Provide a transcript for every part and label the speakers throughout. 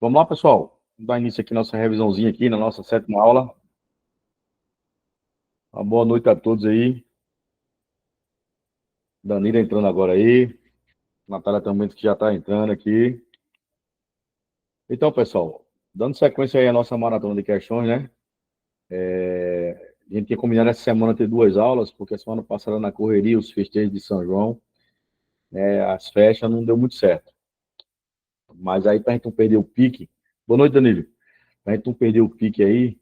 Speaker 1: Vamos lá, pessoal. Vamos dar início aqui à nossa revisãozinha aqui na nossa 7ª aula. Uma boa noite a todos aí. Danila entrando agora aí. Natália também que já está entrando aqui. Então, pessoal, dando sequência aí à nossa maratona de questões, né? A gente tinha combinado essa semana ter 2 aulas, porque a semana passada na correria, os festejos de São João, as festas não deu muito certo. Mas aí, para a gente não perder o pique... Boa noite, Danilo. Para a gente não perder o pique aí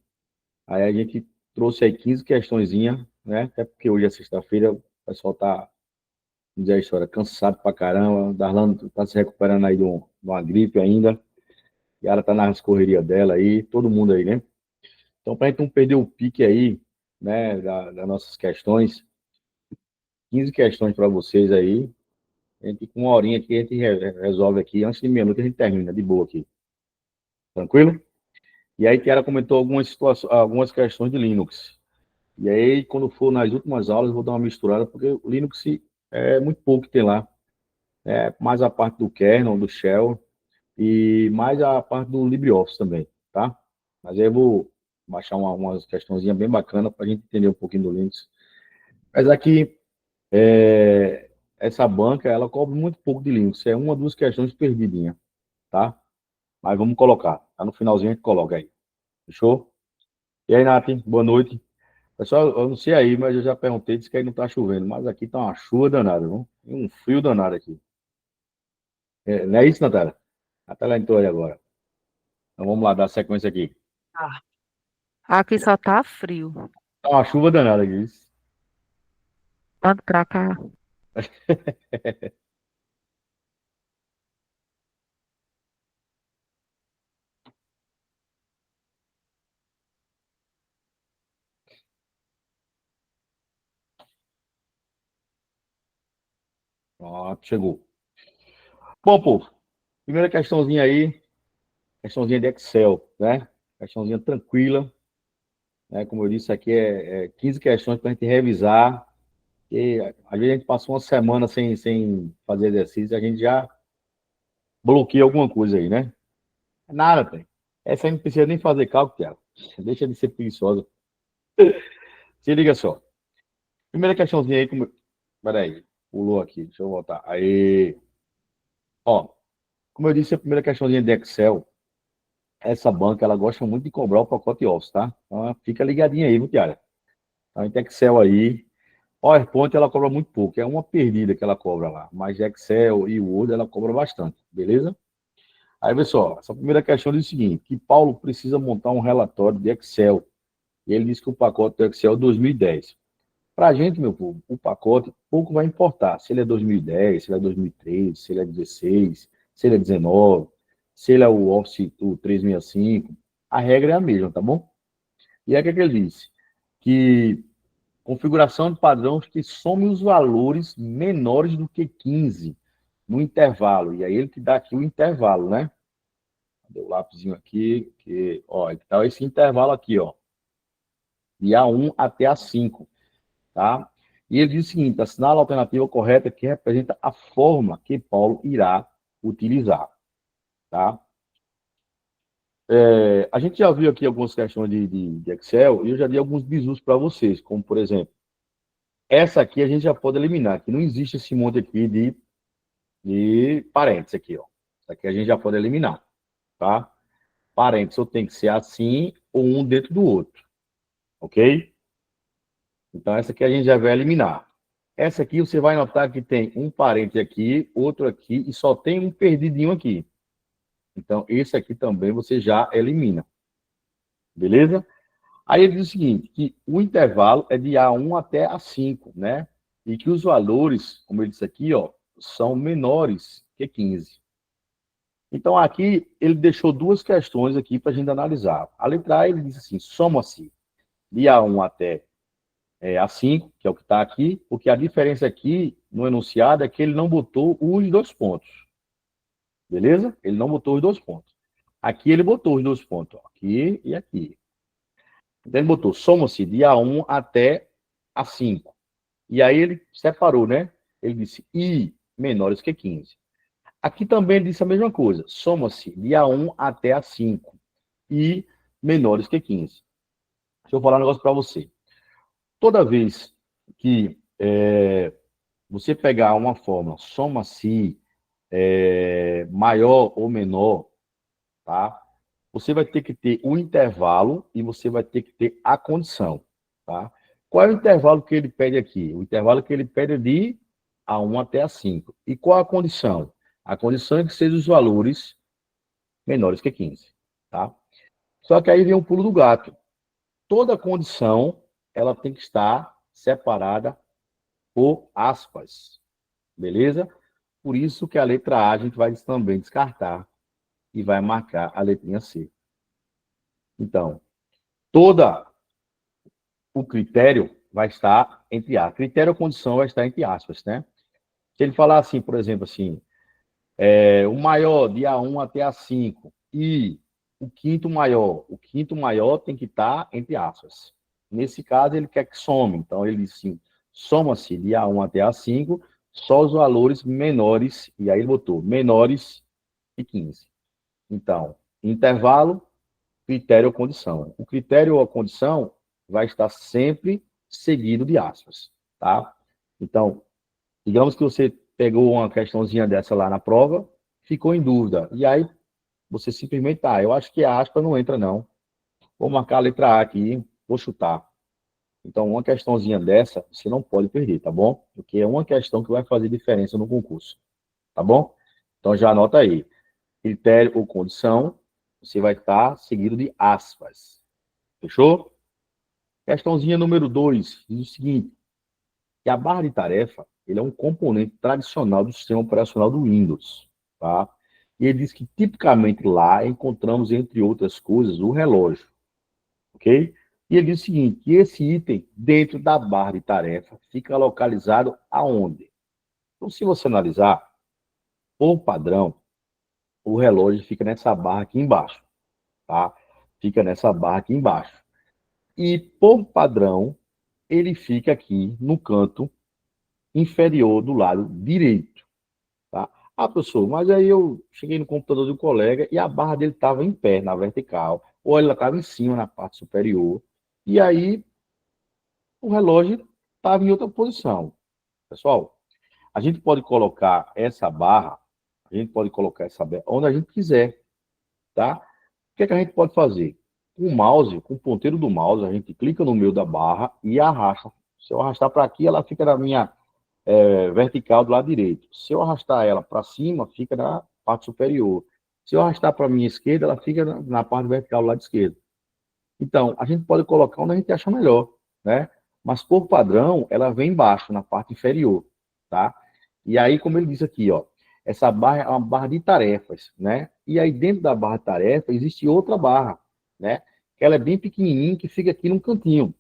Speaker 1: a gente trouxe aí 15 questõezinhas, né? Até porque hoje é sexta-feira, o pessoal tá, vamos dizer a história, cansado pra caramba. Darlan tá se recuperando aí de uma gripe ainda. Yara tá nas correrias dela aí, todo mundo aí, né? Então, pra gente não perder o pique aí, né, das nossas questões, 15 questões para vocês aí. A gente, com uma horinha aqui, a gente resolve aqui. Antes de meia-noite, a gente termina de boa aqui. Tranquilo? E aí, Tiara comentou algumas situações, algumas questões de Linux. E aí, quando for nas últimas aulas, eu vou dar uma misturada, porque o Linux é muito pouco que tem lá. É mais a parte do kernel, do shell, e mais a parte do LibreOffice também, tá? Mas aí eu vou baixar umas questãozinhas bem bacanas para a gente entender um pouquinho do Linux. Mas aqui, essa banca, ela cobre muito pouco de Linux. É uma, duas questões perdidinhas, tá? Mas vamos colocar. Tá no finalzinho, a gente coloca aí. Fechou? E aí, Nath, boa noite. Pessoal, eu não sei aí, mas eu já perguntei, disse que aí não tá chovendo, mas aqui tá uma chuva danada, viu? Tem um frio danado aqui. Não é isso, Natália? Natália entrou aí agora. Então vamos lá, dar sequência aqui.
Speaker 2: Ah, aqui só tá frio.
Speaker 1: Tá uma chuva danada aqui.
Speaker 2: Tanto pra cá.
Speaker 1: Pronto, chegou. Bom, povo, primeira questãozinha aí, questãozinha de Excel, né? Questãozinha tranquila, né? Como eu disse, aqui é 15 questões para a gente revisar. E às vezes a gente passou uma semana sem fazer exercício, a gente já bloqueia alguma coisa aí, né? Nada, tem. Essa aí não precisa nem fazer cálculo, Thiago. Deixa de ser preguiçosa. Se liga só. Primeira questãozinha aí. Peraí. Pulou aqui. Deixa eu voltar. Aí. Ó, como eu disse, a primeira questãozinha de Excel. Essa banca, ela gosta muito de cobrar o pacote Office, tá? Então, fica ligadinha aí, viu, Thiago? Então, tem Excel aí. PowerPoint, ela cobra muito pouco. É uma perdida que ela cobra lá. Mas Excel e Word, ela cobra bastante. Beleza? Aí, pessoal, essa primeira questão diz o seguinte, que Paulo precisa montar um relatório de Excel. E ele disse que o pacote do Excel é 2010. Para a gente, meu povo, o pacote pouco vai importar. Se ele é 2010, se ele é 2013, se ele é 16, se ele é 19, se ele é o Office o 365, a regra é a mesma, tá bom? E aí o que ele disse? Que configuração de padrões que some os valores menores do que 15 no intervalo. E aí ele te dá aqui o intervalo, né? Deu o lápisinho aqui, que, ó, então esse intervalo aqui, ó, de A1 até A5. Tá? E ele diz o seguinte, assinala a alternativa correta que representa a forma que Paulo irá utilizar. Tá? A gente já viu aqui algumas questões de Excel e eu já dei alguns bizus para vocês, como por exemplo, essa aqui a gente já pode eliminar, que não existe esse monte aqui de parênteses aqui, ó. Isso aqui a gente já pode eliminar, tá? Parênteses ou tem que ser assim ou um dentro do outro, ok? Então essa aqui a gente já vai eliminar. Essa aqui você vai notar que tem um parente aqui, outro aqui, e só tem um perdidinho aqui. Então, esse aqui também você já elimina. Beleza? Aí ele diz o seguinte, que o intervalo é de A1 até A5, né? E que os valores, como ele disse aqui, ó, são menores que 15. Então, aqui ele deixou duas questões aqui para a gente analisar. A letra A, ele diz assim, soma-se de A1 até A5, que é o que está aqui, porque a diferença aqui no enunciado é que ele não botou os dois pontos. Beleza? Ele não botou os dois pontos. Aqui ele botou os dois pontos, ó, aqui e aqui. Então ele botou soma-se de A1 até A5. E aí ele separou, né? Ele disse I menores que 15. Aqui também ele disse a mesma coisa. Soma-se de A1 até A5 e menores que 15. Deixa eu falar um negócio para você. Toda vez que você pegar uma fórmula, soma-se maior ou menor, tá? Você vai ter que ter o intervalo e você vai ter que ter a condição, tá? Qual é o intervalo que ele pede aqui? O intervalo que ele pede é de A1 até A5. E qual a condição? A condição é que sejam os valores menores que 15, tá? Só que aí vem um pulo do gato. Toda condição, ela tem que estar separada por aspas, beleza? Por isso que a letra A a gente vai também descartar e vai marcar a letrinha C. Então, toda o critério vai estar entre aspas. Critério ou condição vai estar entre aspas, né? Se ele falar assim, por exemplo, assim, o maior de A1 até A5 e o quinto maior tem que estar entre aspas. Nesse caso, ele quer que some. Então, ele diz assim, soma-se de A1 até A5 só os valores menores, e aí ele botou menores que 15. Então, intervalo, critério ou condição. O critério ou a condição vai estar sempre seguido de aspas, tá? Então, digamos que você pegou uma questãozinha dessa lá na prova, ficou em dúvida, e aí você simplesmente, eu acho que a aspa não entra não. Vou marcar a letra A aqui, vou chutar. Então, uma questãozinha dessa, você não pode perder, tá bom? Porque é uma questão que vai fazer diferença no concurso, tá bom? Então, já anota aí. Critério ou condição, você vai estar seguido de aspas. Fechou? Questãozinha número 2 diz o seguinte, que a barra de tarefa, ele é um componente tradicional do sistema operacional do Windows, tá? E ele diz que, tipicamente, lá encontramos, entre outras coisas, o relógio, ok? E ele diz o seguinte, que esse item, dentro da barra de tarefa, fica localizado aonde? Então, se você analisar, por padrão, o relógio fica nessa barra aqui embaixo, tá? Fica nessa barra aqui embaixo. E, por padrão, ele fica aqui no canto inferior do lado direito, tá? Ah, professor, mas aí eu cheguei no computador do colega e a barra dele estava em pé, na vertical, ou ela estava em cima, na parte superior, e aí o relógio estava em outra posição. Pessoal, a gente pode colocar essa barra, onde a gente quiser, tá? O que é que a gente pode fazer? Com o mouse, com o ponteiro do mouse, a gente clica no meio da barra e arrasta. Se eu arrastar para aqui, ela fica na minha vertical do lado direito. Se eu arrastar ela para cima, fica na parte superior. Se eu arrastar para a minha esquerda, ela fica na parte vertical do lado esquerdo. Então, a gente pode colocar onde a gente acha melhor, né? Mas, por padrão, ela vem embaixo, na parte inferior, tá? E aí, como ele disse aqui, ó, essa barra é uma barra de tarefas, né? E aí, dentro da barra de tarefa, existe outra barra, né? Que ela é bem pequenininha, que fica aqui no cantinho.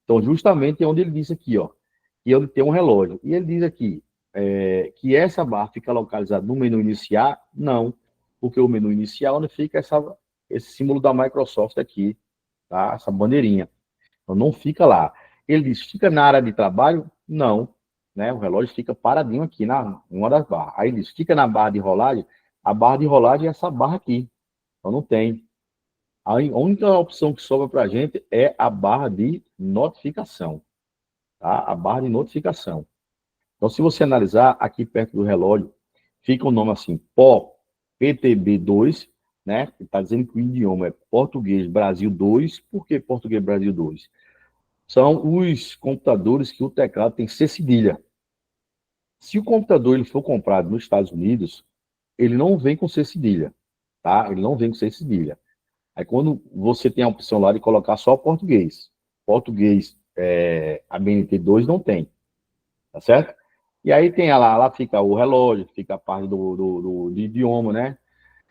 Speaker 1: Então, justamente é onde ele disse aqui, ó, que ele tem um relógio. E ele diz aqui que essa barra fica localizada no menu iniciar? Não, porque o menu inicial onde fica esse símbolo da Microsoft aqui, tá? Essa bandeirinha. Então, não fica lá. Ele diz, fica na área de trabalho? Não, né? O relógio fica paradinho aqui, em uma das barras. Aí ele diz, fica na barra de rolagem? A barra de rolagem é essa barra aqui. Então, não tem. A única opção que sobra para a gente é a barra de notificação, tá? A barra de notificação. Então, se você analisar aqui perto do relógio, fica o nome assim, PO PTB2, né? Está dizendo que o idioma é Português Brasil 2. Por que Português Brasil 2? São os computadores que o teclado tem C cedilha. Se o computador ele for comprado nos Estados Unidos, ele não vem com C cedilha, tá? Ele não vem com C cedilha. Aí quando você tem a opção lá de colocar só português, ABNT2 não tem, tá certo? E aí tem lá fica o relógio, fica a parte do idioma, né?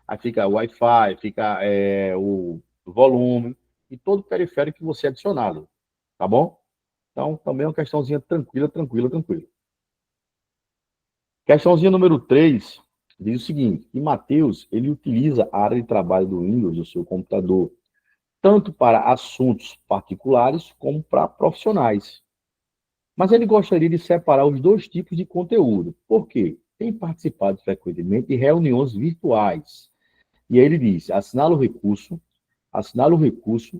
Speaker 1: Aí fica o Wi-Fi, fica o volume e todo o periférico que você adicionado, tá bom? Então, também é uma questãozinha tranquila, tranquila, tranquila. Questãozinha número 3 diz o seguinte, que Matheus, ele utiliza a área de trabalho do Windows, do seu computador, tanto para assuntos particulares como para profissionais. Mas ele gostaria de separar os dois tipos de conteúdo. Por quê? tem participado frequentemente de reuniões virtuais. E aí ele diz, assinala o recurso, assinala o recurso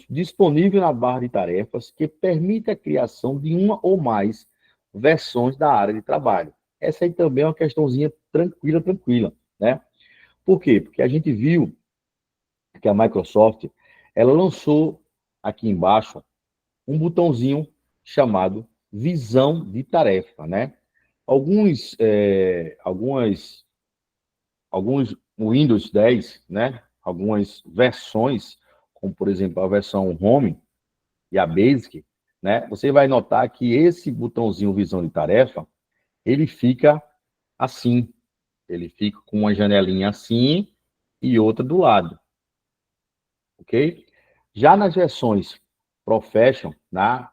Speaker 1: disponível na barra de tarefas que permite a criação de uma ou mais versões da área de trabalho. Essa aí também é uma questãozinha tranquila, né? Por quê? Porque a gente viu que a Microsoft, ela lançou aqui embaixo um botãozinho chamado visão de tarefa, né? Alguns Windows 10, né? Algumas versões, como por exemplo a versão Home e a Basic, né? Você vai notar que esse botãozinho visão de tarefa, ele fica assim, ele fica com uma janelinha assim e outra do lado, ok? Já nas versões Profession, né?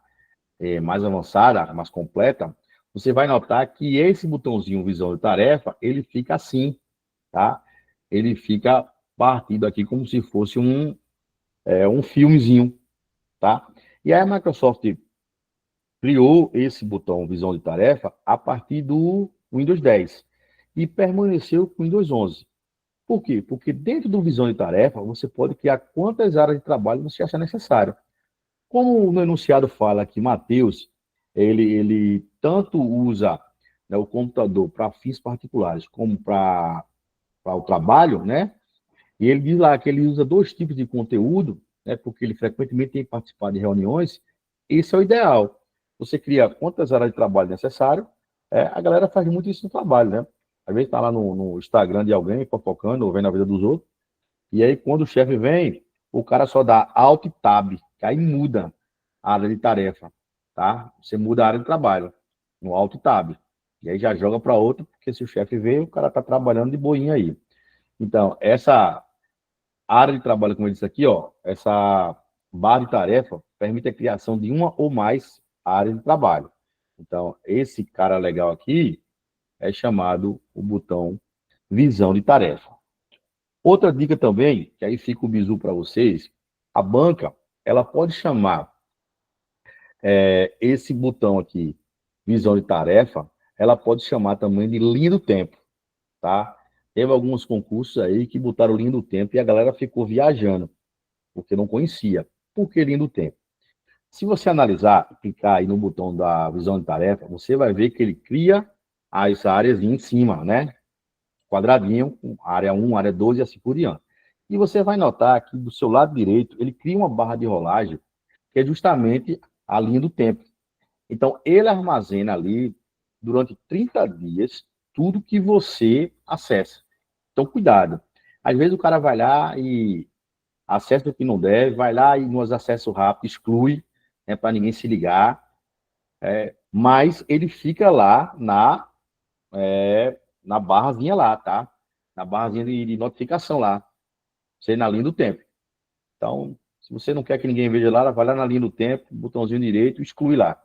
Speaker 1: Mais avançada, mais completa, você vai notar que esse botãozinho visão de tarefa, ele fica assim, tá? Ele fica partido aqui como se fosse um filmezinho, tá? E aí a Microsoft criou esse botão visão de tarefa a partir do Windows 10 e permaneceu com o Windows 11. Por quê? Porque dentro do visão de tarefa, você pode criar quantas áreas de trabalho você achar necessário. Como no enunciado fala que Mateus, ele tanto usa, né, o computador para fins particulares como para o trabalho, né? E ele diz lá que ele usa dois tipos de conteúdo, né, porque ele frequentemente tem participado de reuniões. Esse é o ideal. Você cria quantas áreas de trabalho necessário. A galera faz muito isso no trabalho, né? Às vezes está lá no Instagram de alguém, fofocando, ou vendo a vida dos outros. E aí, quando o chefe vem, o cara só dá Alt e Tab, que aí muda a área de tarefa, tá? Você muda a área de trabalho no Alt e Tab. E aí já joga para outra, porque se o chefe vê, o cara está trabalhando de boinha aí. Então, essa área de trabalho, como eu disse aqui, ó, essa barra de tarefa permite a criação de uma ou mais áreas de trabalho. Então, esse cara legal aqui é chamado o botão visão de tarefa. Outra dica também, que aí fica o bizu para vocês, a banca, ela pode chamar esse botão aqui, visão de tarefa, ela pode chamar também de linha do tempo, tá? Teve alguns concursos aí que botaram linha do tempo e a galera ficou viajando, porque não conhecia. Por que linha do tempo? Se você analisar, clicar aí no botão da visão de tarefa, você vai ver que ele cria as áreas em cima, né? Quadradinho, área 1, área 2 e assim por diante. E você vai notar que do seu lado direito, ele cria uma barra de rolagem, que é justamente a linha do tempo. Então, ele armazena ali, durante 30 dias, tudo que você acessa. Então, cuidado. Às vezes o cara vai lá e acessa o que não deve, vai lá e nos acessos rápidos exclui, né, para ninguém se ligar, mas ele fica lá na barrazinha lá, tá? Na barrazinha de notificação lá, você na linha do tempo. Então, se você não quer que ninguém veja lá, vai lá na linha do tempo, botãozinho direito, exclui lá,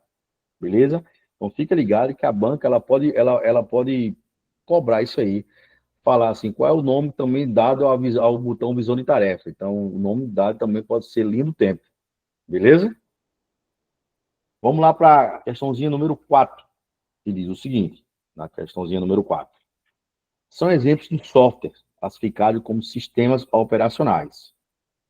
Speaker 1: beleza? Então, fica ligado que a banca, ela pode cobrar isso aí, falar assim, qual é o nome também dado ao botão visão de tarefa. Então, o nome dado também pode ser linha do tempo, beleza? Vamos lá para a questãozinha número 4, que diz o seguinte, na questãozinha número 4. São exemplos de software classificados como sistemas operacionais,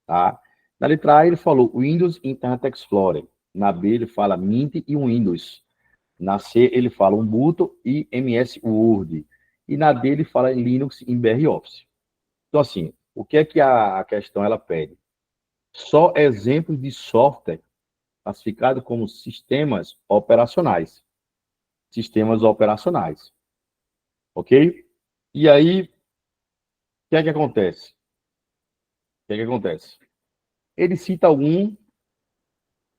Speaker 1: tá? Na letra A ele falou Windows Internet Explorer, na B ele fala Mint e Windows, na C ele fala Ubuntu e MS Word, e na D ele fala Linux e BR Então assim, o que é que a questão ela pede? Só exemplos de software classificado como sistemas operacionais. Sistemas operacionais. Ok? E aí, o que é que acontece? O que é que acontece? Ele cita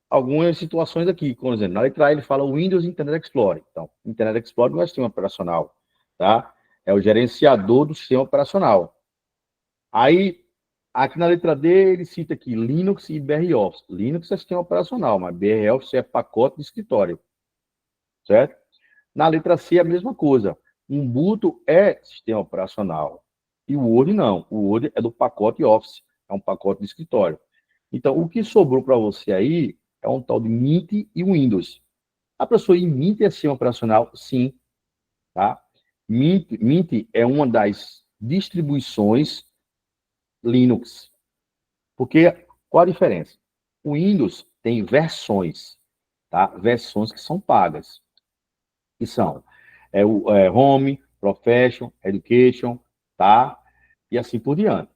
Speaker 1: algumas situações aqui, por exemplo, na letra A ele fala Windows Internet Explorer. Então, Internet Explorer não é sistema operacional, tá? É o gerenciador do sistema operacional. Aí, aqui na letra D, ele cita aqui Linux e BROffice. Linux é sistema operacional, mas BROffice é pacote de escritório, certo? Na letra C, a mesma coisa. Ubuntu é sistema operacional. E o Word não. O Word é do pacote Office. É um pacote de escritório. Então, o que sobrou para você aí é um tal de Mint e Windows. A pessoa em Mint é sistema operacional? Sim, tá? Mint é uma das distribuições Linux. Porque, qual a diferença? O Windows tem versões, tá? Versões que são pagas, que são Home, Profession, Education, tá? E assim por diante.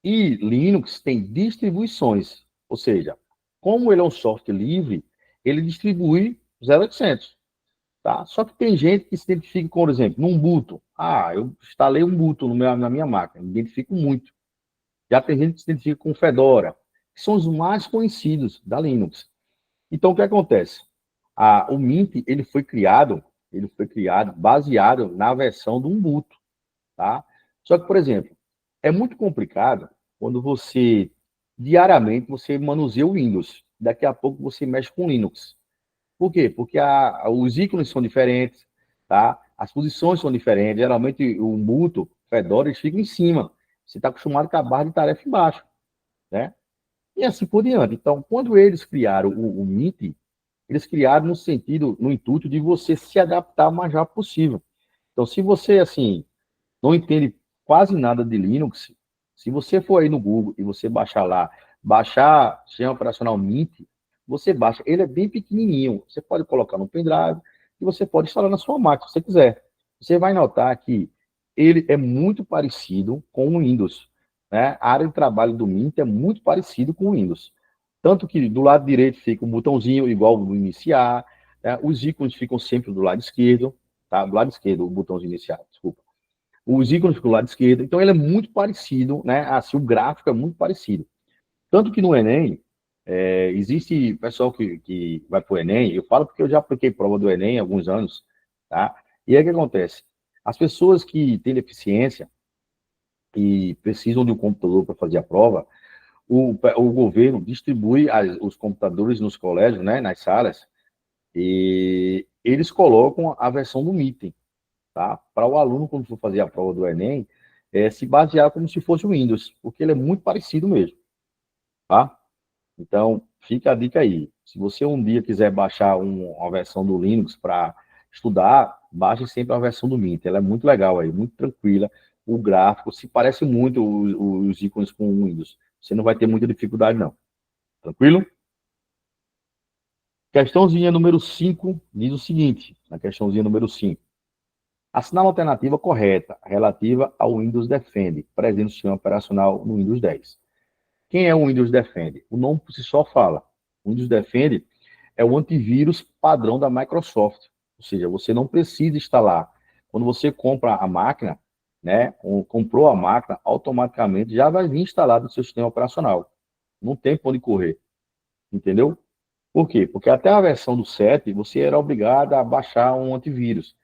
Speaker 1: E Linux tem distribuições, ou seja, como ele é um software livre, ele distribui 0800, tá? Só que tem gente que se identifica, por exemplo, no Ubuntu. Ah, eu instalei um Ubuntu na minha máquina, me identifico muito. Já tem gente que se identifica com Fedora, que são os mais conhecidos da Linux. Então, o que acontece? O Mint, ele foi criado baseado na versão do Ubuntu, tá? Só que, por exemplo, é muito complicado quando diariamente, você manuseia o Windows. Daqui a pouco você mexe com Linux. Por quê? Porque os ícones são diferentes, tá? As posições são diferentes. Geralmente, o Ubuntu, Fedora, eles ficam em cima. Você está acostumado com a barra de tarefa embaixo, né? E assim por diante. Então, quando eles criaram o Mint, eles criaram no sentido, no intuito de você se adaptar o mais rápido possível. Então, se você, assim, não entende quase nada de Linux, se você for aí no Google e você baixar lá, baixar sistema operacional Mint, você baixa. Ele é bem pequenininho. Você pode colocar no pendrive e você pode instalar na sua máquina, se você quiser. Você vai notar que ele é muito parecido com o Windows, né? A área de trabalho do Mint é muito parecido com o Windows. Tanto que do lado direito fica um botãozinho igual no iniciar, né? Os ícones ficam sempre do lado esquerdo, tá? Do lado esquerdo, o botãozinho iniciar, desculpa. Os ícones ficam do lado esquerdo. Então, ele é muito parecido, né? Assim, o gráfico é muito parecido. Tanto que no Enem, existe pessoal que vai para o Enem, eu falo porque eu já apliquei prova do Enem há alguns anos, tá? E aí o que acontece? As pessoas que têm deficiência e precisam de um computador para fazer a prova, o governo distribui os computadores nos colégios, né, nas salas, e eles colocam a versão do Meeting, tá? Para o aluno, quando for fazer a prova do Enem, se basear como se fosse o Windows, porque ele é muito parecido mesmo, tá? Então, fica a dica aí. Se você um dia quiser baixar uma versão do Linux para estudar, baixe sempre a versão do Mint. Ela é muito legal aí, muito tranquila. O gráfico se parece muito os ícones com o Windows. Você não vai ter muita dificuldade, não. Tranquilo? Questãozinha número 5 diz o seguinte, na questãozinha número 5. Assinale a alternativa correta, relativa ao Windows Defender, presente no sistema operacional no Windows 10. Quem é o Windows Defender? O nome por si só fala. O Windows Defender é o antivírus padrão da Microsoft. Ou seja, você não precisa instalar. Quando você compra a máquina, né, ou comprou a máquina, automaticamente já vai vir instalado no seu sistema operacional. Não tem para onde correr. Entendeu? Por quê? Porque até a versão do 7, você era obrigado a baixar um antivírus.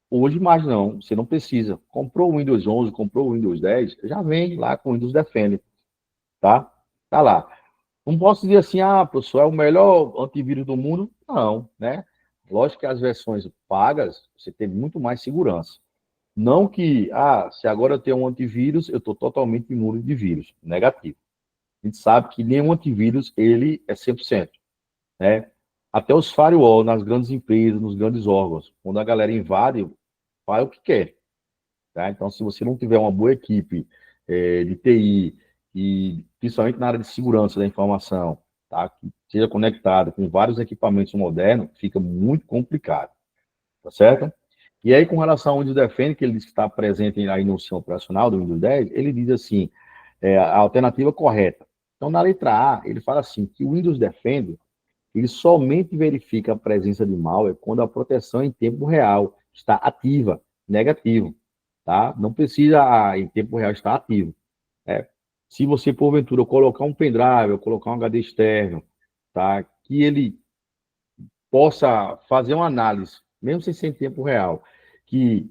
Speaker 1: Hoje mais não, você não precisa. Comprou o Windows 11, comprou o Windows 10, já vem lá com o Windows Defender, tá? Tá lá. Não posso dizer assim, professor, é o melhor antivírus do mundo. Não, né? Lógico que as versões pagas, você tem muito mais segurança. Não que, se agora eu tenho um antivírus, eu estou totalmente imune de vírus. Negativo. A gente sabe que nenhum antivírus, ele é 100%, né? Até os firewall nas grandes empresas, nos grandes órgãos, quando a galera invade, faz o que quer, tá? Então, se você não tiver uma boa equipe de TI, e principalmente na área de segurança da informação, tá? Que seja conectado com vários equipamentos modernos, fica muito complicado, tá certo? E aí, com relação ao Windows Defender, que ele diz que está presente aí no sistema operacional do Windows 10, ele diz assim, a alternativa correta. Então, na letra A, ele fala assim, que o Windows Defender, ele somente verifica a presença de malware quando a proteção em tempo real está ativa, negativo, tá? Não precisa em tempo real estar ativo. É, se você, porventura, colocar um pendrive ou colocar um HD externo, tá? Que ele possa fazer uma análise, mesmo sem ser em tempo real, que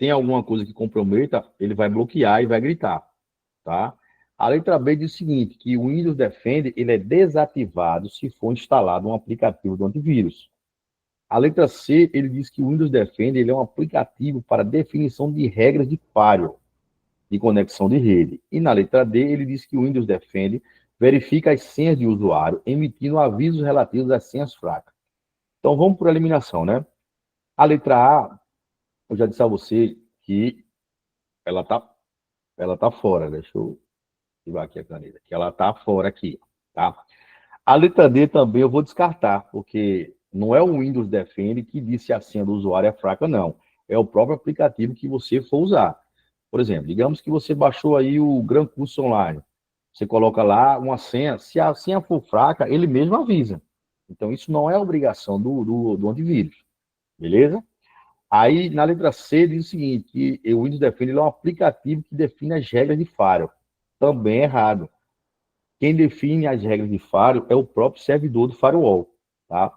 Speaker 1: tem alguma coisa que comprometa, ele vai bloquear e vai gritar, tá? A letra B diz o seguinte, que o Windows Defender ele é desativado se for instalado um aplicativo do antivírus. A letra C, ele diz que o Windows Defender ele é um aplicativo para definição de regras de firewall, de conexão de rede. E na letra D, ele diz que o Windows Defender verifica as senhas de usuário, emitindo avisos relativos às senhas fracas. Então, vamos por eliminação, né? A letra A, eu já disse a você que ela tá fora. Deixa eu ativar aqui a caneta. Que ela tá fora aqui, tá? A letra D também eu vou descartar, porque não é o Windows Defender que disse a senha do usuário é fraca, não. É o próprio aplicativo que você for usar. Por exemplo, digamos que você baixou aí o Gran Curso Online. Você coloca lá uma senha. Se a senha for fraca, ele mesmo avisa. Então, isso não é obrigação do antivírus. Beleza? Aí, na letra C, diz o seguinte, que o Windows Defender é um aplicativo que define as regras de firewall. Também é errado. Quem define as regras de firewall é o próprio servidor do firewall, tá?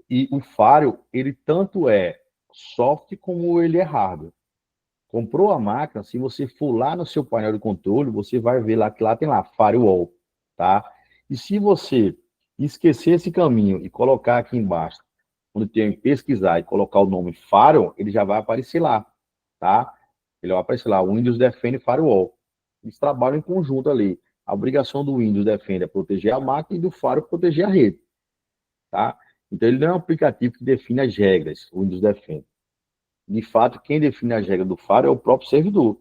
Speaker 1: E o firewall, ele tanto é soft como ele é hardware. Comprou a máquina, se você for lá no seu painel de controle, você vai ver lá que lá tem lá firewall, tá? E se você esquecer esse caminho e colocar aqui embaixo, quando tem pesquisar e colocar o nome firewall, ele já vai aparecer lá, tá? Ele vai aparecer lá, Windows Defender Firewall. Eles trabalham em conjunto ali. A obrigação do Windows Defender é proteger a máquina e do firewall proteger a rede, tá? Então ele não é um aplicativo que define as regras, o Windows Defender. De fato, quem define as regras do firewall é o próprio servidor.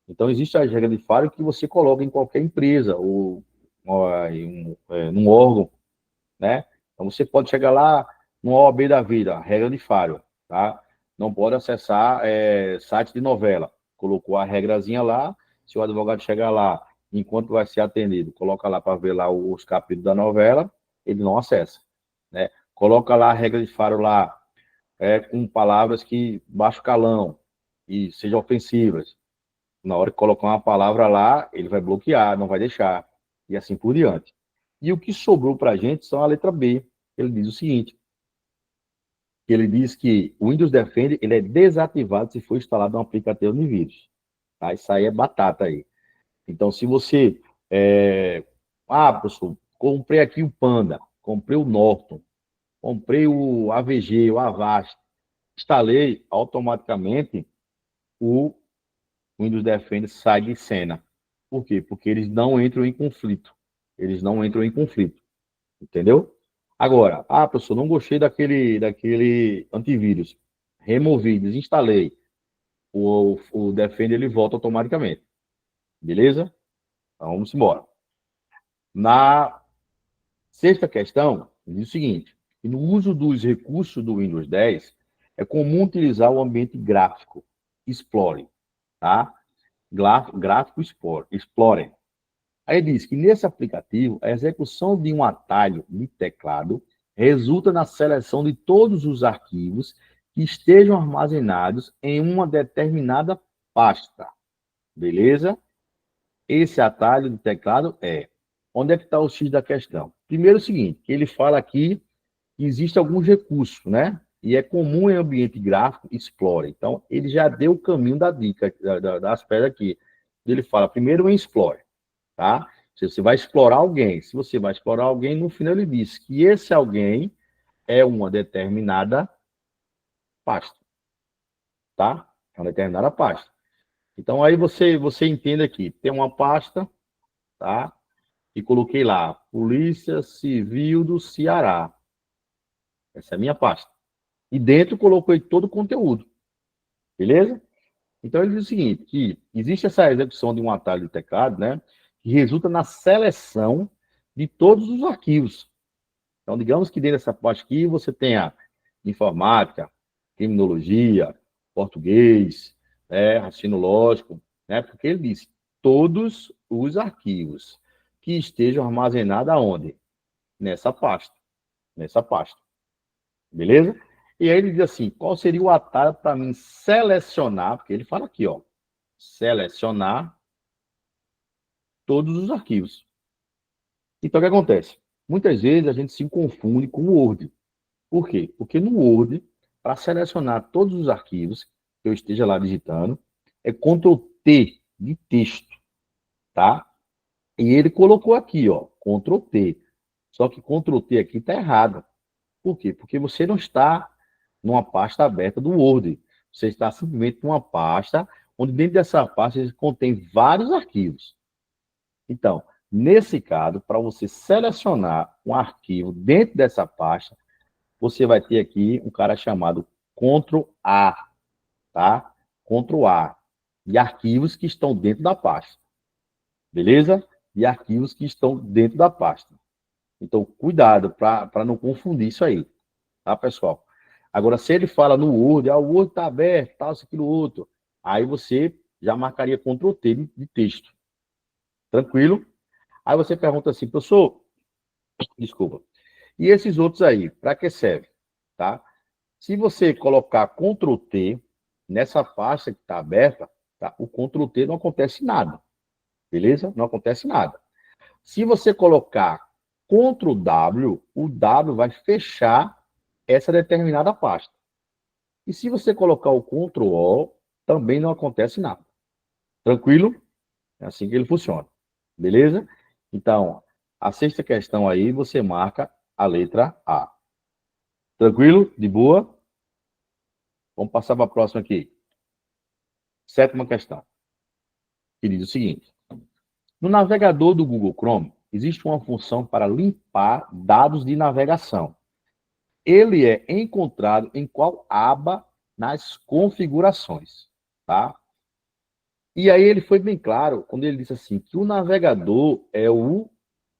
Speaker 1: Então existe a regra de firewall que você coloca em qualquer empresa ou num órgão, né? Então você pode chegar lá no OAB da vida, regra de firewall, tá? Não pode acessar site de novela. Colocou a regrazinha lá, se o advogado chegar lá, enquanto vai ser atendido, coloca lá para ver lá os capítulos da novela, ele não acessa, né? Coloca lá a regra de firewall lá, com palavras que baixo calão e sejam ofensivas. Na hora que colocar uma palavra lá, ele vai bloquear, não vai deixar, e assim por diante. E o que sobrou para a gente são a letra B. Ele diz o seguinte, que ele diz que o Windows Defender ele é desativado se for instalado um aplicativo de vírus. Tá? Isso aí é batata aí. Então, se você... professor, comprei aqui o Panda, comprei o Norton, comprei o AVG, o Avast, instalei, automaticamente o Windows Defender sai de cena. Por quê? Porque eles não entram em conflito. Eles não entram em conflito. Entendeu? Agora, professor, não gostei daquele antivírus. Removi, desinstalei. O Defender ele volta automaticamente. Beleza? Então vamos embora. Na sexta questão, diz o seguinte: que no uso dos recursos do Windows 10, é comum utilizar o ambiente gráfico Explorer, tá? Gráfico Explorer. Aí diz que nesse aplicativo, a execução de um atalho de teclado resulta na seleção de todos os arquivos que estejam armazenados em uma determinada pasta. Beleza? Esse atalho de teclado onde é que está o X da questão? Primeiro o seguinte, que ele fala aqui que existe alguns recursos, né? E é comum em ambiente gráfico Explorer. Então, ele já deu o caminho da dica, das pedras aqui. Ele fala primeiro em Explorer, tá? Se você vai explorar alguém, se você vai explorar alguém, no final ele diz que esse alguém é uma determinada pasta, tá? É uma determinada pasta. Então, aí você entende aqui, tem uma pasta, tá? E coloquei lá, Polícia Civil do Ceará. Essa é a minha pasta. E dentro coloquei todo o conteúdo, beleza? Então, ele diz o seguinte, que existe essa execução de um atalho de teclado, né? Que resulta na seleção de todos os arquivos. Então, digamos que dentro dessa parte aqui você tenha informática, criminologia, português, raciocínio lógico, né? Porque ele diz todos os arquivos que estejam armazenados aonde? Nessa pasta. Nessa pasta. Beleza? E aí ele diz assim, qual seria o atalho para mim selecionar, porque ele fala aqui, ó, selecionar todos os arquivos. Então, o que acontece? Muitas vezes a gente se confunde com o Word. Por quê? Porque no Word, para selecionar todos os arquivos que eu esteja lá digitando, é Ctrl T de texto, tá? E ele colocou aqui, ó, Ctrl T. Só que Ctrl T aqui está errado. Por quê? Porque você não está numa pasta aberta do Word. Você está simplesmente numa pasta onde dentro dessa pasta contém vários arquivos. Então, nesse caso, para você selecionar um arquivo dentro dessa pasta, você vai ter aqui um cara chamado Ctrl+A, tá? Ctrl+A, de arquivos que estão dentro da pasta. Beleza? De arquivos que estão dentro da pasta. Então, cuidado para não confundir isso aí, tá, pessoal? Agora, se ele fala no Word, o Word está aberto, tal, isso, aquilo, outro, aí você já marcaria Ctrl+T de texto. Tranquilo? Aí você pergunta assim, professor, desculpa, e esses outros aí, para que serve? Tá? Se você colocar Ctrl+T nessa pasta que está aberta, tá? O Ctrl+T não acontece nada. Beleza? Não acontece nada. Se você colocar Ctrl+W, o W vai fechar essa determinada pasta. E se você colocar o Ctrl+O, também não acontece nada. Tranquilo? É assim que ele funciona. Beleza? Então, a sexta questão aí, você marca a letra A. Tranquilo? De boa? Vamos passar para a próxima aqui. Sétima questão. Que diz o seguinte. No navegador do Google Chrome, existe uma função para limpar dados de navegação. Ele é encontrado em qual aba nas configurações, tá? E aí ele foi bem claro quando ele disse assim que o navegador é o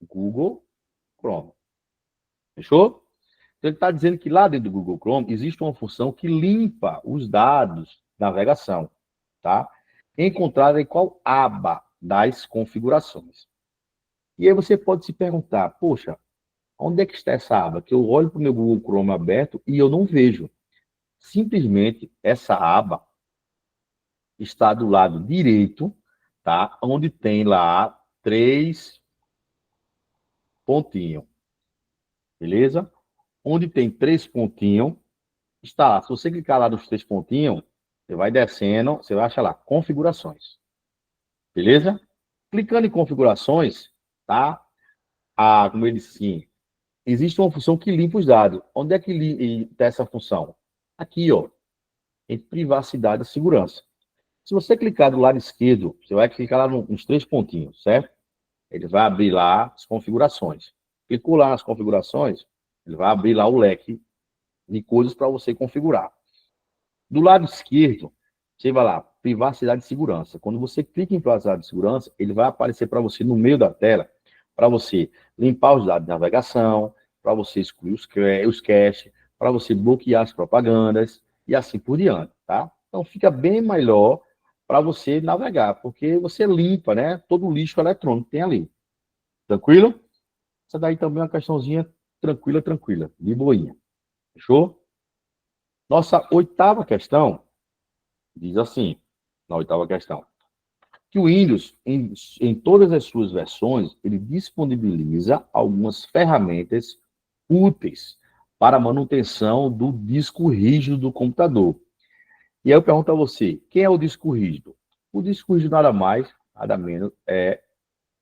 Speaker 1: Google Chrome. Fechou? Então ele está dizendo que lá dentro do Google Chrome existe uma função que limpa os dados de navegação, tá? Encontrada em qual aba das configurações. E aí você pode se perguntar, poxa, onde é que está essa aba? Que eu olho para o meu Google Chrome aberto e eu não vejo. Simplesmente essa aba está do lado direito, tá? Onde tem lá 3 pontinhos, beleza? Onde tem 3 pontinhos, está lá. Se você clicar lá nos 3 pontinhos, você vai descendo, você vai achar lá, configurações, beleza? Clicando em configurações, tá? Como ele disse assim, existe uma função que limpa os dados. Onde é que está essa função? Aqui, ó, em privacidade e segurança. Se você clicar do lado esquerdo, você vai clicar lá nos 3 pontinhos, certo? Ele vai abrir lá as configurações. Clicou lá nas configurações, ele vai abrir lá o leque de coisas para você configurar. Do lado esquerdo, você vai lá, privacidade e segurança. Quando você clica em privacidade e segurança, ele vai aparecer para você no meio da tela, para você limpar os dados de navegação, para você excluir os caches, para você bloquear as propagandas e assim por diante, tá? Então fica bem melhor para você navegar, porque você limpa, né, todo o lixo eletrônico que tem ali. Tranquilo? Essa daí também é uma questãozinha tranquila, de boinha. Fechou? Nossa oitava questão diz assim, na oitava questão, que o Windows, em todas as suas versões, ele disponibiliza algumas ferramentas úteis para a manutenção do disco rígido do computador. E aí eu pergunto a você, quem é o disco rígido? O disco rígido nada mais, nada menos, é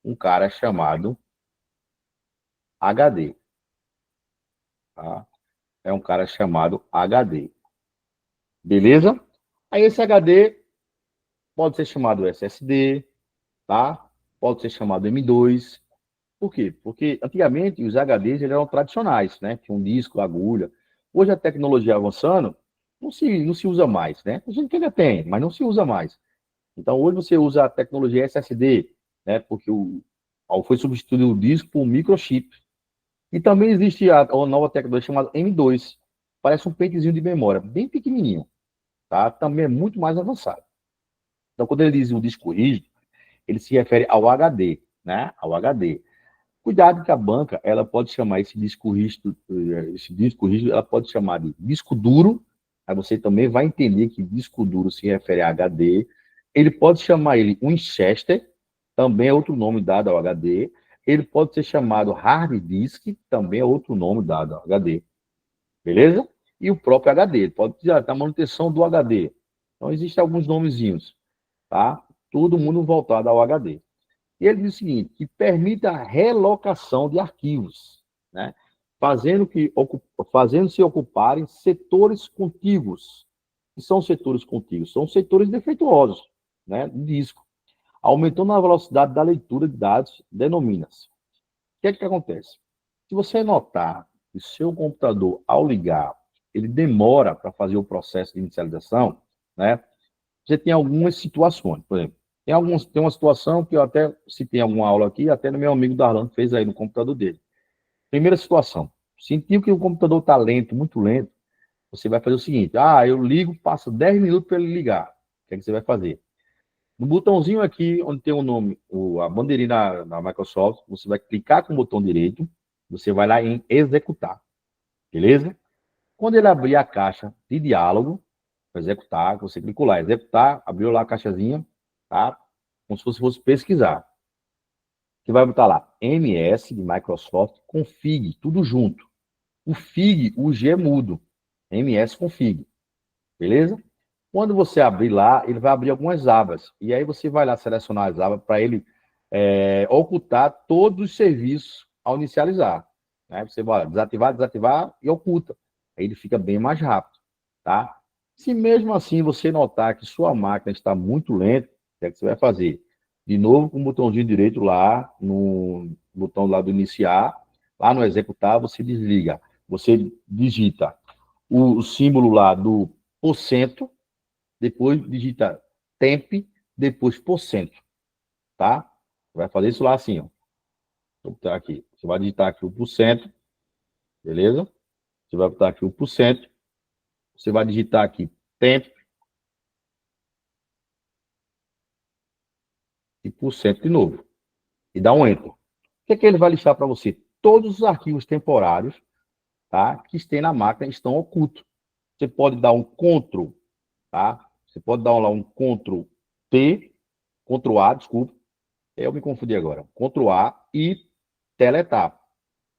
Speaker 1: um cara chamado HD. Tá? É um cara chamado HD. Beleza? Aí esse HD pode ser chamado SSD, tá? Pode ser chamado M2. Por quê? Porque antigamente os HDs eram tradicionais, né? Tinha um disco, agulha. Hoje a tecnologia avançando, não se usa mais, né? A gente ainda tem, mas não se usa mais. Então hoje você usa a tecnologia SSD, né? Porque foi substituído o disco por um microchip. E também existe a nova tecnologia chamada M2. Parece um pentezinho de memória, bem pequenininho, tá? Também é muito mais avançado. Então quando ele diz um disco rígido, ele se refere ao HD, né? Ao HD. Cuidado que a banca, ela pode chamar esse disco rígido, ela pode chamar de disco duro, aí você também vai entender que disco duro se refere a HD. Ele pode chamar ele Winchester, também é outro nome dado ao HD. Ele pode ser chamado hard disk, também é outro nome dado ao HD. Beleza? E o próprio HD, ele pode dizer, a manutenção do HD. Então, existem alguns nomezinhos, tá? Todo mundo voltado ao HD. E ele diz o seguinte, que permite a relocação de arquivos, né? Fazendo-se ocuparem setores contíguos. Que são setores contíguos? São setores defeituosos, né? Do disco. Aumentando a velocidade da leitura de dados, denomina-se. O que é que acontece? Se você notar, o seu computador, ao ligar, ele demora para fazer o processo de inicialização, né? Você tem algumas situações, por exemplo, tem uma situação que eu até citei em alguma aula aqui, até no meu amigo Darlan fez aí no computador dele. Primeira situação, sentiu que o computador está lento, muito lento, você vai fazer o seguinte, eu ligo, passa 10 minutos para ele ligar. O que é que você vai fazer? No botãozinho aqui, onde tem o nome, a bandeirinha da Microsoft, você vai clicar com o botão direito, você vai lá em executar, beleza? Quando ele abrir a caixa de diálogo, executar, você clicou lá, executar, abriu lá a caixazinha, tá? Como se fosse pesquisar. Você vai botar lá, MS de Microsoft, config, tudo junto. O FIG, o G é mudo. MS config, beleza? Quando você abrir lá, ele vai abrir algumas abas. E aí você vai lá selecionar as abas para ele ocultar todos os serviços ao inicializar. Né? Você vai desativar, desativar e oculta. Aí ele fica bem mais rápido. Tá? Se mesmo assim você notar que sua máquina está muito lenta, o que é que você vai fazer? De novo com o botãozinho direito lá, no botão lá do iniciar, lá no executar, você desliga. Você digita o símbolo lá do porcento, depois digita temp, depois porcento, tá? Vai fazer isso lá assim, ó. Vou botar aqui. Você vai digitar aqui o porcento, beleza? Você vai botar aqui o porcento. Você vai digitar aqui temp e porcento de novo. E dá um enter. O que é que ele vai listar para você? Todos os arquivos temporários, tá? Que tem na máquina estão ocultos. Você pode dar um Ctrl, tá? Você pode dar lá um Ctrl T, Ctrl A, desculpa. Eu me confundi agora. Ctrl A e deletar.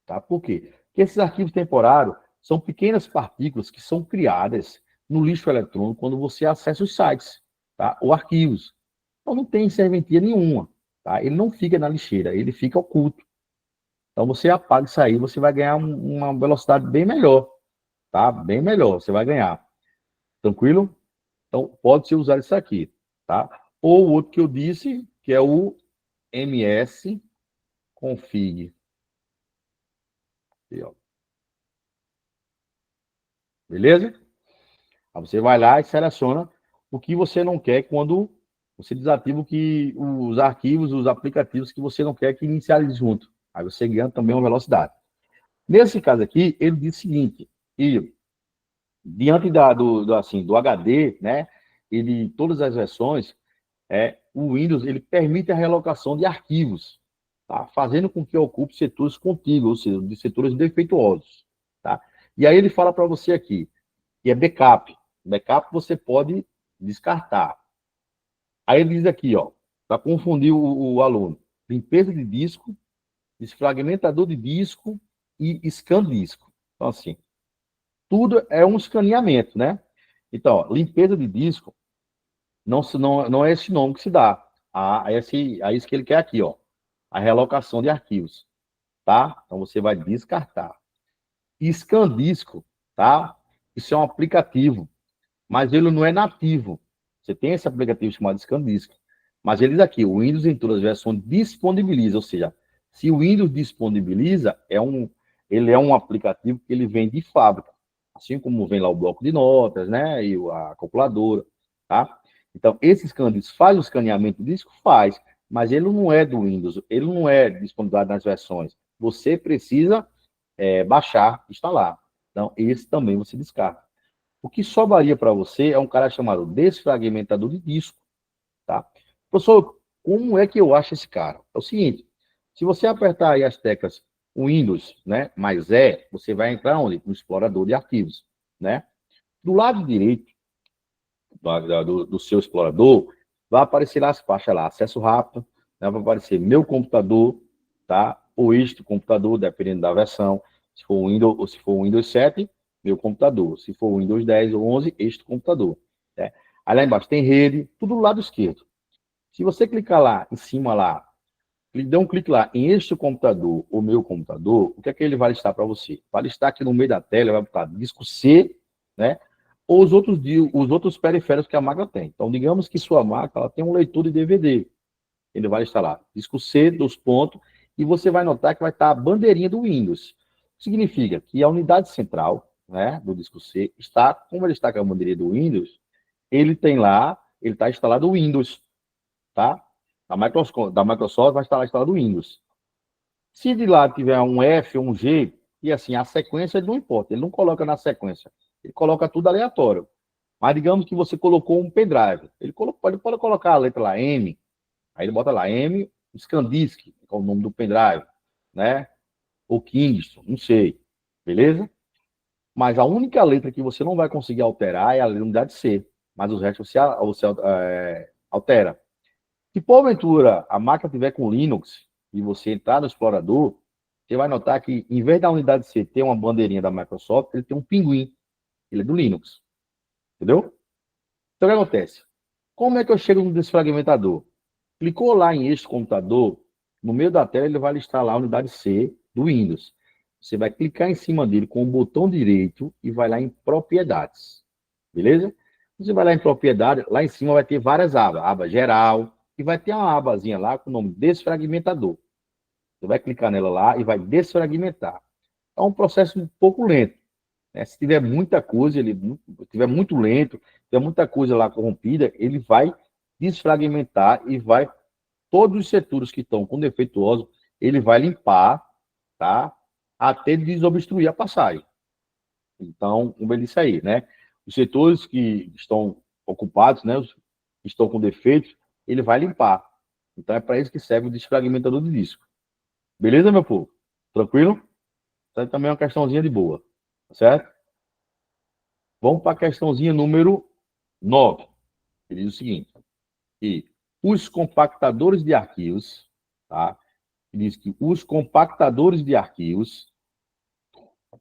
Speaker 1: Tá? Por quê? Porque esses arquivos temporários são pequenas partículas que são criadas no lixo eletrônico quando você acessa os sites, tá? Ou arquivos. Então não tem serventia nenhuma. Tá? Ele não fica na lixeira, ele fica oculto. Então você apaga isso aí, você vai ganhar uma velocidade bem melhor. Tá? Bem melhor, você vai ganhar. Tranquilo? Então pode-se usar isso aqui. Tá? Ou o outro que eu disse, que é o MS config. Aqui, ó. Beleza? Aí você vai lá e seleciona o que você não quer quando você desativa os arquivos, os aplicativos que você não quer que inicialize junto. Aí você ganha também uma velocidade. Nesse caso aqui, ele diz o seguinte, e diante do HD, né, e de todas as versões, o Windows ele permite a realocação de arquivos, tá? Fazendo com que ocupe setores contíguos, ou seja, de setores defeituosos. Tá? E aí ele fala para você aqui, que é backup. Backup você pode descartar. Aí ele diz aqui, ó, para confundir o aluno, limpeza de disco, desfragmentador de disco e scan disco. Então, assim, tudo é um escaneamento, né? Então, ó, limpeza de disco não é esse nome que se dá. É isso que ele quer aqui, ó. A realocação de arquivos, tá? Então, você vai descartar. E scan disco, tá? Isso é um aplicativo, mas ele não é nativo. Você tem esse aplicativo chamado ScanDisk, mas ele diz aqui, o Windows em todas as versões disponibiliza, ou seja, se o Windows disponibiliza, ele é um aplicativo que ele vem de fábrica, assim como vem lá o bloco de notas, né, e a calculadora, tá? Então, esse ScanDisk faz o escaneamento do disco? Faz, mas ele não é do Windows, ele não é disponibilizado nas versões. Você precisa baixar, instalar. Então, esse também você descarta. O que sobraria para você é um cara chamado desfragmentador de disco, tá? Professor, como é que eu acho esse cara? É o seguinte, se você apertar aí as teclas Windows, né, mais você vai entrar onde? No explorador de arquivos, né? Do lado direito do seu explorador, vai aparecer lá as pastas lá, acesso rápido, né, vai aparecer meu computador, tá? Ou este computador, dependendo da versão. Se for Windows, ou se for Windows 7, meu computador. Se for Windows 10 ou 11, este computador. Né? Aí lá embaixo tem rede, tudo do lado esquerdo. Se você clicar lá, em cima lá, dê um clique lá em este computador ou meu computador, o que é que ele vai listar para você? Vai listar aqui no meio da tela, vai botar disco C, né? Ou os outros periféricos que a máquina tem. Então, digamos que sua máquina ela tem um leitor de DVD. Ele vai instalar disco C, dos pontos, e você vai notar que vai estar a bandeirinha do Windows. Significa que a unidade central, né, do disco C está, como ele está com a bandeirinha do Windows, ele tem lá, ele está instalado o Windows, tá? Da Microsoft vai estar lá instalado o Windows. Se de lá tiver um F ou um G, e assim, a sequência ele não importa, ele não coloca na sequência, ele coloca tudo aleatório. Mas digamos que você colocou um pendrive, pode colocar a letra lá, M, aí ele bota lá, M, ScanDisk, que é o nome do pendrive, né? Ou Kingston, não sei, beleza? Mas a única letra que você não vai conseguir alterar é a unidade C, mas os restos você altera. Se porventura a máquina tiver com Linux e você entrar no explorador, você vai notar que, em vez da unidade C ter uma bandeirinha da Microsoft, ele tem um pinguim. Ele é do Linux. Entendeu? Então, o que acontece? Como é que eu chego no desfragmentador? Clicou lá em este computador, no meio da tela ele vai listar lá a unidade C do Windows. Você vai clicar em cima dele com o botão direito e vai lá em propriedades. Beleza? Você vai lá em propriedade, lá em cima vai ter várias abas. Aba geral, e vai ter uma abazinha lá com o nome desfragmentador. Você vai clicar nela lá e vai desfragmentar. É um processo um pouco lento, né? Se tiver muita coisa, ele tiver muito lento, tiver muita coisa lá corrompida, ele vai desfragmentar e vai, todos os setores que estão com defeituoso, ele vai limpar, tá? Até desobstruir a passagem. Então, como ele disse aí, né? Os setores que estão ocupados, né? Os que estão com defeitos, ele vai limpar. Então, é para isso que serve o desfragmentador de disco. Beleza, meu povo? Tranquilo? Isso aí também é uma questãozinha de boa. Tá certo? Vamos para a questãozinha número 9. Ele diz o seguinte: que os compactadores de arquivos, tá? Ele diz que os compactadores de arquivos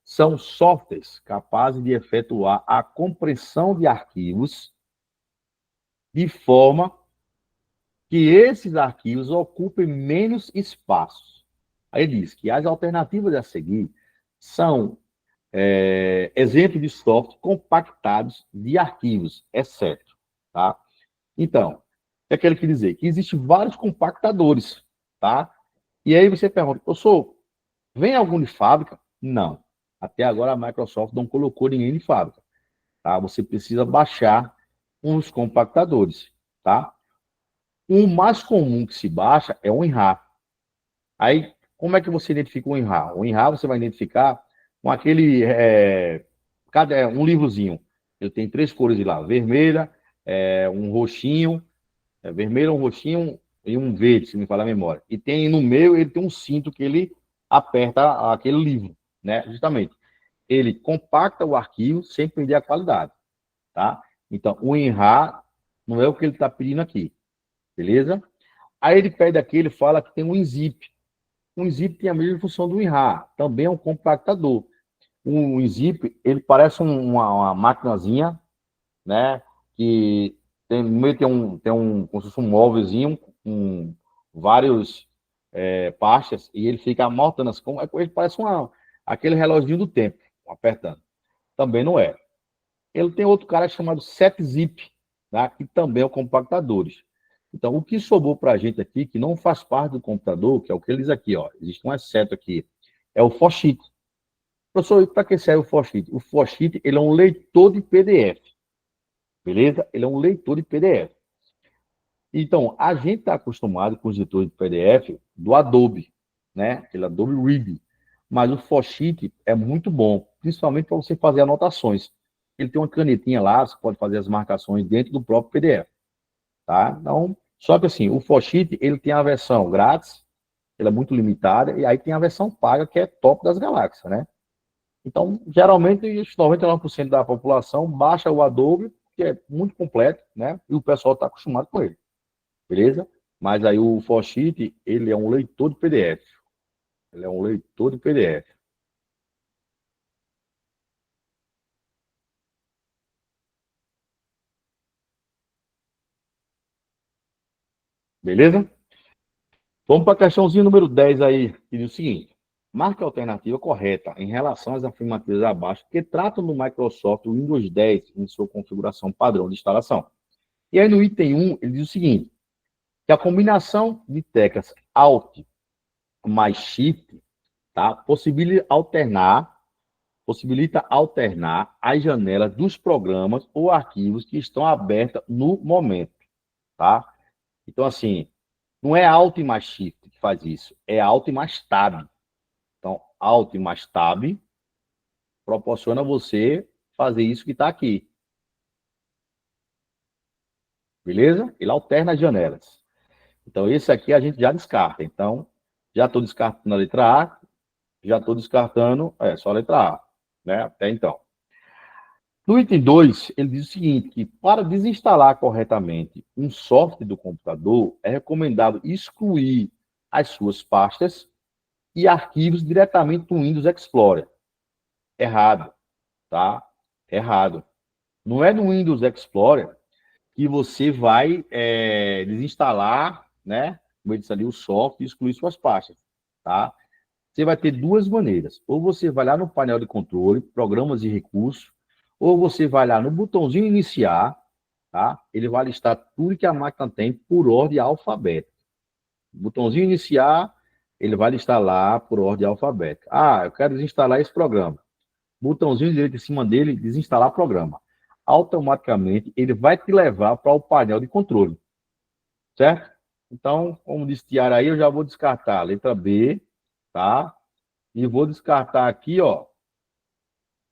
Speaker 1: são softwares capazes de efetuar a compressão de arquivos de forma que esses arquivos ocupem menos espaços. Aí ele diz que as alternativas a seguir são exemplos de software compactados de arquivos, exceto, tá? Então, é aquele que dizer que existem vários compactadores, tá? E aí você pergunta, professor, vem algum de fábrica? Não. Até agora a Microsoft não colocou ninguém de fábrica, tá? Você precisa baixar uns compactadores, tá? O mais comum que se baixa é o WinRAR. Aí, como é que você identifica o WinRAR? O WinRAR você vai identificar com aquele, um livrozinho. Ele tem 3 cores de lá, vermelha, um roxinho, vermelho, um roxinho e um verde, se me falar a memória. E tem no meio, ele tem um cinto que ele aperta aquele livro, né? Justamente. Ele compacta o arquivo sem perder a qualidade, tá? Então, o WinRAR não é o que ele está pedindo aqui, beleza? Aí ele pede aqui, ele fala que tem um WinZip. O WinZip tem a mesma função do WinRAR, também é um compactador. O WinZip, ele parece uma maquinazinha, né? Que no meio tem um, como se fosse um móvelzinho com vários pastas, e ele fica amortando as coisas. Ele parece aquele reloginho do tempo, apertando. Também não é. Ele tem outro cara chamado SetZip, tá? Que também é o compactadores. Então, o que sobrou para a gente aqui, que não faz parte do computador, que é o que eles aqui, ó, existe um exceto aqui, é o Foxit. Professor, para que serve o Foxit? O Foxit, ele é um leitor de PDF, beleza? Ele é um leitor de PDF. Então, a gente está acostumado com os leitores de PDF do Adobe, né? Aquele Adobe Read. Mas o Foxit é muito bom, principalmente para você fazer anotações. Ele tem uma canetinha lá, você pode fazer as marcações dentro do próprio PDF, tá? Então, só que assim, o Foxit, ele tem a versão grátis, ele é muito limitada, e aí tem a versão paga, que é top das galáxias, né? Então, geralmente, 99% da população baixa o Adobe, que é muito completo, né? E o pessoal está acostumado com ele, beleza? Mas aí o Foxit, ele é um leitor de PDF. Ele é um leitor de PDF. Beleza? Vamos para a questãozinha número 10 aí, que diz o seguinte: marque a alternativa correta em relação às afirmativas abaixo que tratam do Microsoft Windows 10 em sua configuração padrão de instalação. E aí no item 1, ele diz o seguinte, que a combinação de teclas Alt mais Shift tá? Possibilita alternar as janelas dos programas ou arquivos que estão abertas no momento, tá? Então, assim, não é Alt e mais Shift que faz isso, é Alt e mais Tab. Então, Alt e mais Tab proporciona você fazer isso que está aqui. Beleza? Ele alterna as janelas. Então, esse aqui a gente já descarta. Então, já estou descartando a letra A, já estou descartando, só a letra A, né? Até então. No item 2, ele diz o seguinte, que para desinstalar corretamente um software do computador, é recomendável excluir as suas pastas e arquivos diretamente do Windows Explorer. Errado, tá? Errado. Não é no Windows Explorer que você vai desinstalar, né? Como eu disse ali, o software e excluir suas pastas, tá? Você vai ter duas maneiras. Ou você vai lá no painel de controle, programas e recursos, ou você vai lá no botãozinho iniciar, tá? Ele vai listar tudo que a máquina tem por ordem alfabética. Botãozinho iniciar, ele vai listar lá por ordem alfabética. Ah, eu quero desinstalar esse programa. Botãozinho direito em cima dele, desinstalar programa. Automaticamente, ele vai te levar para o painel de controle, certo? Então, como disse Tiara aí, eu já vou descartar a letra B, tá? E vou descartar aqui, ó,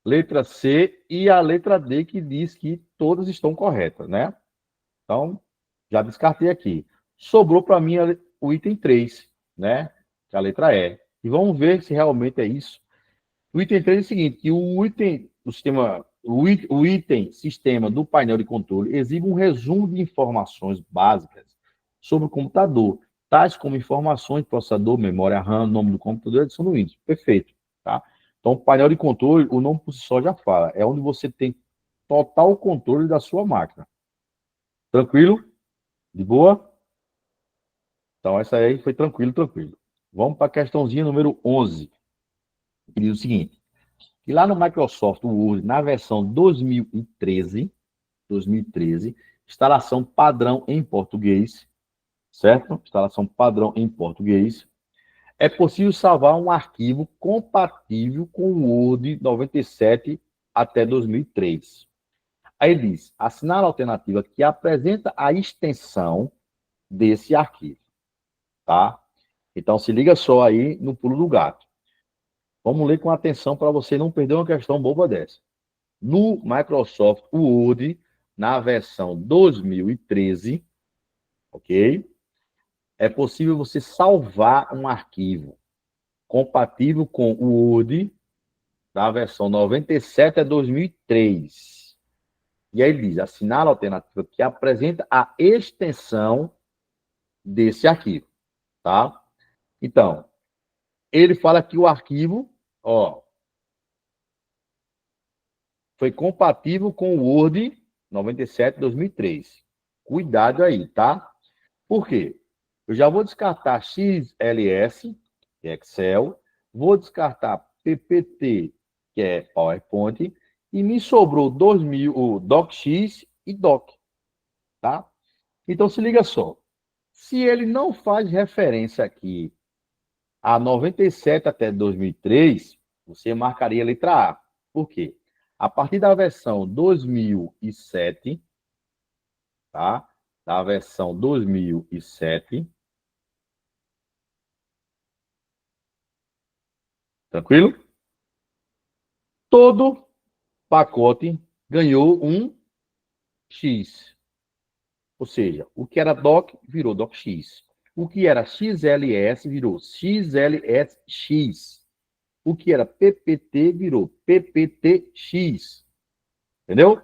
Speaker 1: letra C e a letra D, que diz que todas estão corretas, né? Então, já descartei aqui. Sobrou para mim o item 3, né? Que é a letra E. E vamos ver se realmente é isso. O item 3 é o seguinte, que o item sistema do painel de controle exibe um resumo de informações básicas sobre o computador, tais como informações de processador, memória RAM, nome do computador e edição do Windows. Perfeito, tá? Então, o painel de controle, o nome por si só já fala, é onde você tem total controle da sua máquina. Tranquilo? De boa? Então, essa aí foi tranquilo, tranquilo. Vamos para a questãozinha número 11, que diz o seguinte, que lá no Microsoft Word, na versão 2013, instalação padrão em português, certo? Instalação padrão em português. É possível salvar um arquivo compatível com o Word 97 até 2003. Aí diz, assinala a alternativa que apresenta a extensão desse arquivo, tá? Então, se liga só aí no pulo do gato. Vamos ler com atenção para você não perder uma questão boba dessa. No Microsoft Word, na versão 2013, ok? É possível você salvar um arquivo compatível com o Word da versão 97 a 2003. E aí ele diz, assinala a alternativa que apresenta a extensão desse arquivo, tá? Então, ele fala que o arquivo, ó, foi compatível com o Word 97 2003. Cuidado aí, tá? Por quê? Eu já vou descartar XLS, que é Excel, vou descartar PPT, que é PowerPoint, e me sobrou 2000, o DocX e Doc, tá? Então, se liga só. Se ele não faz referência aqui a 97 até 2003, você marcaria a letra A. Por quê? A partir da versão 2007, tá? Da versão 2007, tranquilo? Todo pacote ganhou um X. Ou seja, o que era DOC virou DOCX. O que era XLS virou XLSX. O que era PPT virou PPTX. Entendeu?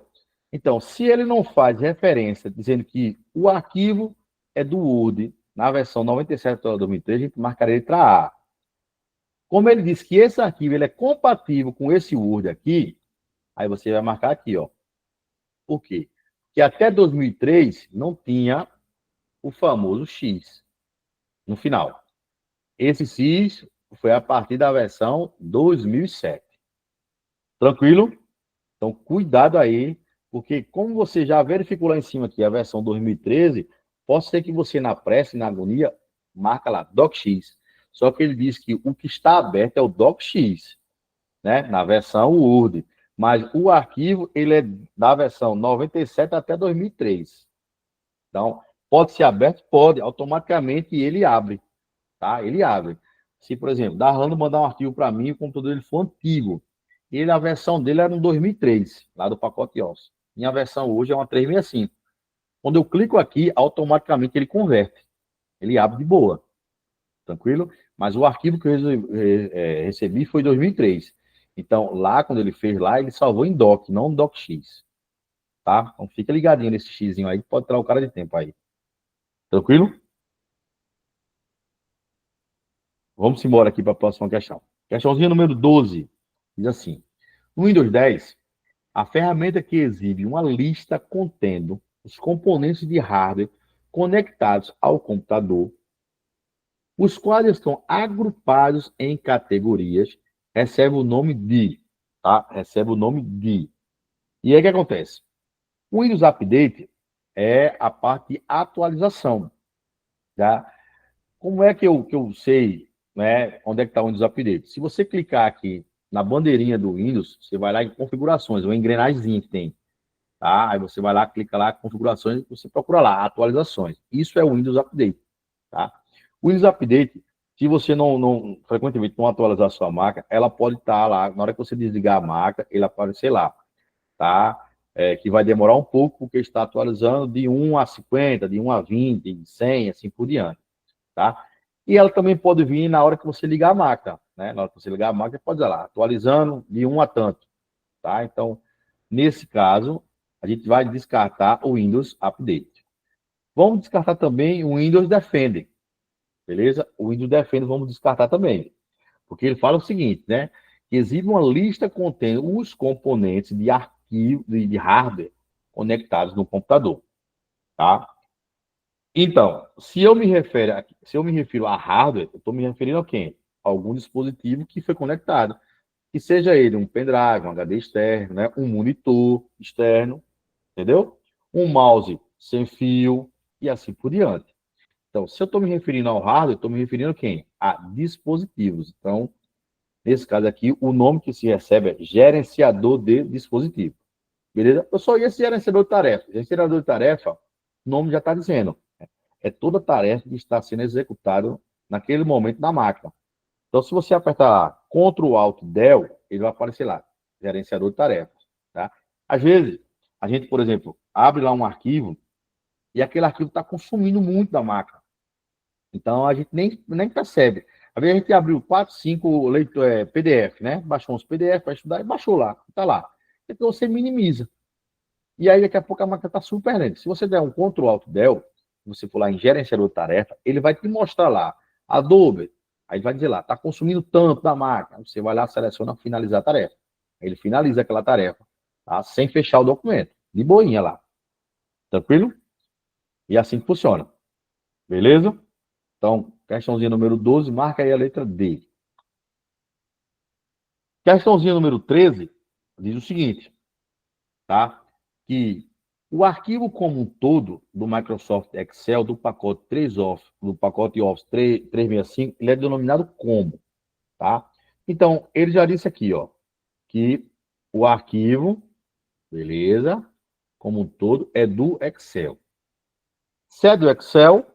Speaker 1: Então, se ele não faz referência dizendo que o arquivo é do Word na versão 97 de 2003, a gente marcaria a letra A. Como ele diz que esse arquivo ele é compatível com esse Word aqui, aí você vai marcar aqui, ó. Por quê? Porque até 2003 não tinha o famoso X no final. Esse X foi a partir da versão 2007. Tranquilo? Então, cuidado aí, porque como você já verificou lá em cima aqui a versão 2013, pode ser que você na pressa e na agonia marca lá DocX. Só que ele diz que o que está aberto é o DocX, né? Na versão Word. Mas o arquivo, ele é da versão 97 até 2003. Então, pode ser aberto? Pode. Automaticamente ele abre, tá? Ele abre. Se, por exemplo, Darlando mandar um arquivo para mim, o computador dele for antigo. Ele, a versão dele era no 2003, lá do pacote Office. Minha versão hoje é uma 365. Quando eu clico aqui, automaticamente ele converte. Ele abre de boa. Tranquilo? Mas o arquivo que eu recebi foi 2003. Então, lá, quando ele fez lá, ele salvou em doc, não no docx. Tá? Então, fica ligadinho nesse xizinho aí, pode tirar o cara de tempo aí. Tranquilo? Vamos embora aqui para a próxima questão. Questãozinha número 12. Diz assim. No Windows 10, a ferramenta que exibe uma lista contendo os componentes de hardware conectados ao computador, os quais estão agrupados em categorias, recebe o nome de, tá? Recebe o nome de. E aí o que acontece? O Windows Update é a parte de atualização, tá? Como é que eu sei, né, onde é que está o Windows Update? Se você clicar aqui na bandeirinha do Windows, você vai lá em configurações, uma engrenagemzinha que tem, tá? Aí você vai lá, clica lá, configurações, você procura lá, atualizações. Isso é o Windows Update, tá? O Windows Update, se você não frequentemente não atualizar a sua máquina, ela pode estar lá, na hora que você desligar a máquina, ele aparecer lá, tá? Que vai demorar um pouco, porque está atualizando de 1 a 50, de 1 a 20, de 100, assim por diante, tá? E ela também pode vir na hora que você ligar a máquina, né? Na hora que você ligar a máquina, pode dizer lá, atualizando de 1 a tanto, tá? Então, nesse caso, a gente vai descartar o Windows Update. Vamos descartar também o Windows Defender, beleza? O Windows Defender vamos descartar também, porque ele fala o seguinte, né? Que exibe uma lista contendo os componentes de arquivo, de hardware conectados no computador, tá? Então, se eu me refiro a hardware, eu estou me referindo a quem? A algum dispositivo que foi conectado, que seja ele um pendrive, um HD externo, né? Um monitor externo, entendeu? Um mouse sem fio e assim por diante. Então, se eu estou me referindo ao hardware, estou me referindo a quem? A dispositivos. Então, nesse caso aqui, o nome que se recebe é gerenciador de dispositivo. Beleza? Eu só ia esse gerenciador de tarefa. Gerenciador de tarefa, o nome já está dizendo. É toda tarefa que está sendo executada naquele momento na máquina. Então, se você apertar Ctrl Alt Del, ele vai aparecer lá, gerenciador de tarefas. Tá? Às vezes, a gente, por exemplo, abre lá um arquivo e aquele arquivo está consumindo muito da máquina. Então, a gente nem percebe. Às vezes a gente abriu 4, 5 PDF, né? Baixou uns PDF para estudar e baixou lá. Está lá. Então, você minimiza. E aí, daqui a pouco, a máquina está super lenta. Se você der um Ctrl Alt Del, você for lá em gerenciador de tarefa, ele vai te mostrar lá, Adobe, aí vai dizer lá, está consumindo tanto da máquina. Você vai lá, seleciona finalizar a tarefa. Ele finaliza aquela tarefa, tá? Sem fechar o documento. De boinha lá. Tranquilo? E assim que funciona. Beleza? Então, questãozinha número 12, marca aí a letra D. Questãozinha número 13 diz o seguinte, tá? Que o arquivo como um todo do Microsoft Excel, do pacote 3 Office, do pacote Office 365, ele é denominado como, tá? Então, ele já disse aqui, ó, que o arquivo, beleza, como um todo, é do Excel. Se é do Excel,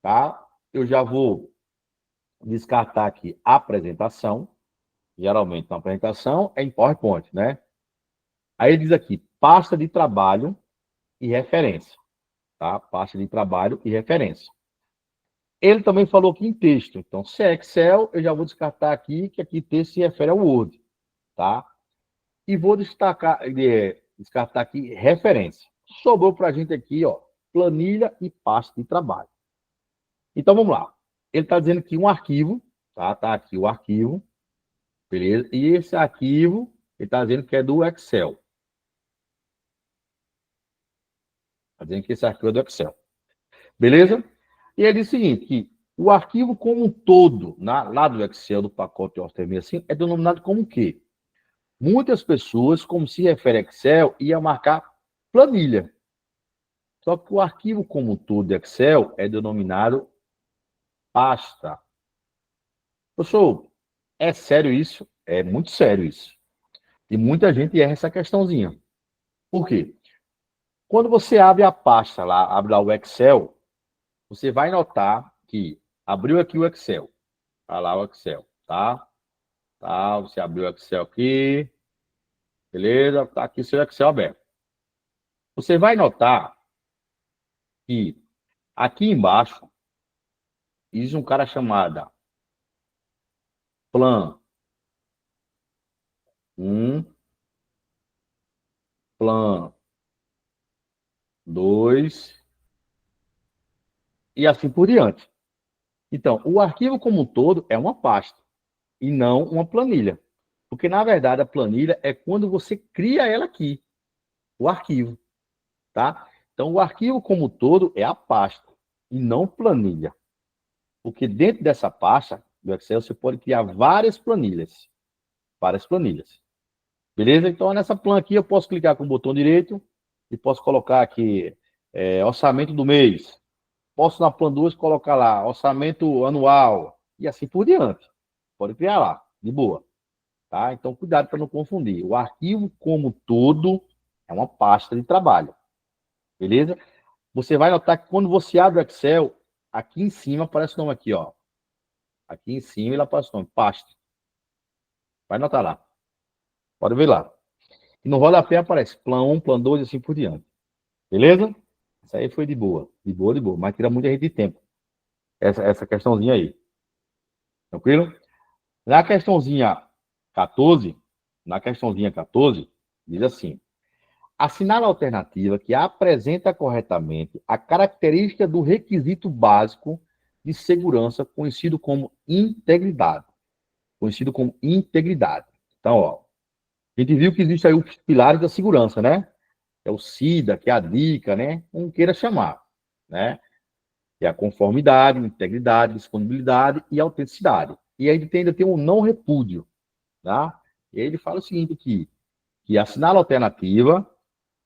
Speaker 1: tá? Eu já vou descartar aqui a apresentação. Geralmente, na apresentação é em PowerPoint, né? Aí ele diz aqui, pasta de trabalho e referência, tá? Pasta de trabalho e referência. Ele também falou aqui em texto. Então, se é Excel, eu já vou descartar aqui, que aqui texto se refere ao Word, tá? E vou descartar aqui referência. Sobrou para a gente aqui, ó, planilha e pasta de trabalho. Então, vamos lá. Ele está dizendo que um arquivo, tá? Tá aqui o arquivo, beleza? E esse arquivo, ele está dizendo que é do Excel. Está dizendo que esse arquivo é do Excel. Beleza? E ele diz o seguinte, que o arquivo como um todo, lá do Excel, do pacote Office 365, é denominado como o quê? Muitas pessoas, como se refere a Excel, ia marcar planilha. Só que o arquivo como um todo do Excel é denominado pasta. Professor, é sério isso? É muito sério isso. E muita gente erra essa questãozinha. Por quê? Quando você abre a pasta lá, abre lá o Excel, você vai notar que abriu aqui o Excel. Tá lá o Excel, tá? Tá, você abriu o Excel aqui, beleza? Tá aqui seu Excel aberto. Você vai notar que aqui embaixo existe um cara chamado Plan 1, Plan 2 e assim por diante. Então, o arquivo como um todo é uma pasta e não uma planilha. Porque, na verdade, a planilha é quando você cria ela aqui, o arquivo, tá? Então, o arquivo como um todo é a pasta e não planilha. Porque dentro dessa pasta do Excel você pode criar várias planilhas. Várias planilhas. Beleza? Então, nessa plan aqui eu posso clicar com o botão direito e posso colocar aqui orçamento do mês. Posso na plan 2 colocar lá orçamento anual e assim por diante. Pode criar lá, de boa. Tá? Então, cuidado para não confundir. O arquivo como todo é uma pasta de trabalho. Beleza? Você vai notar que quando você abre o Excel, aqui em cima aparece o nome aqui, ó. Aqui em cima ele aparece o nome, pasta. Vai notar lá. Pode ver lá. E no rodapé aparece plan 1, plan 2 e assim por diante. Beleza? Isso aí foi de boa. De boa, de boa. Mas tira muita gente de tempo. Essa questãozinha aí. Tranquilo? Na questãozinha 14, na questãozinha 14, diz assim: assinale a alternativa que apresenta corretamente a característica do requisito básico de segurança conhecido como integridade. Conhecido como integridade. Então, ó, a gente viu que existe aí os pilares da segurança, né? É o SIDA, que é a dica, né? Como queira chamar, né? Que é a conformidade, integridade, disponibilidade e autenticidade. E aí ainda tem um não repúdio, tá? E aí ele fala o seguinte aqui, que assinala a alternativa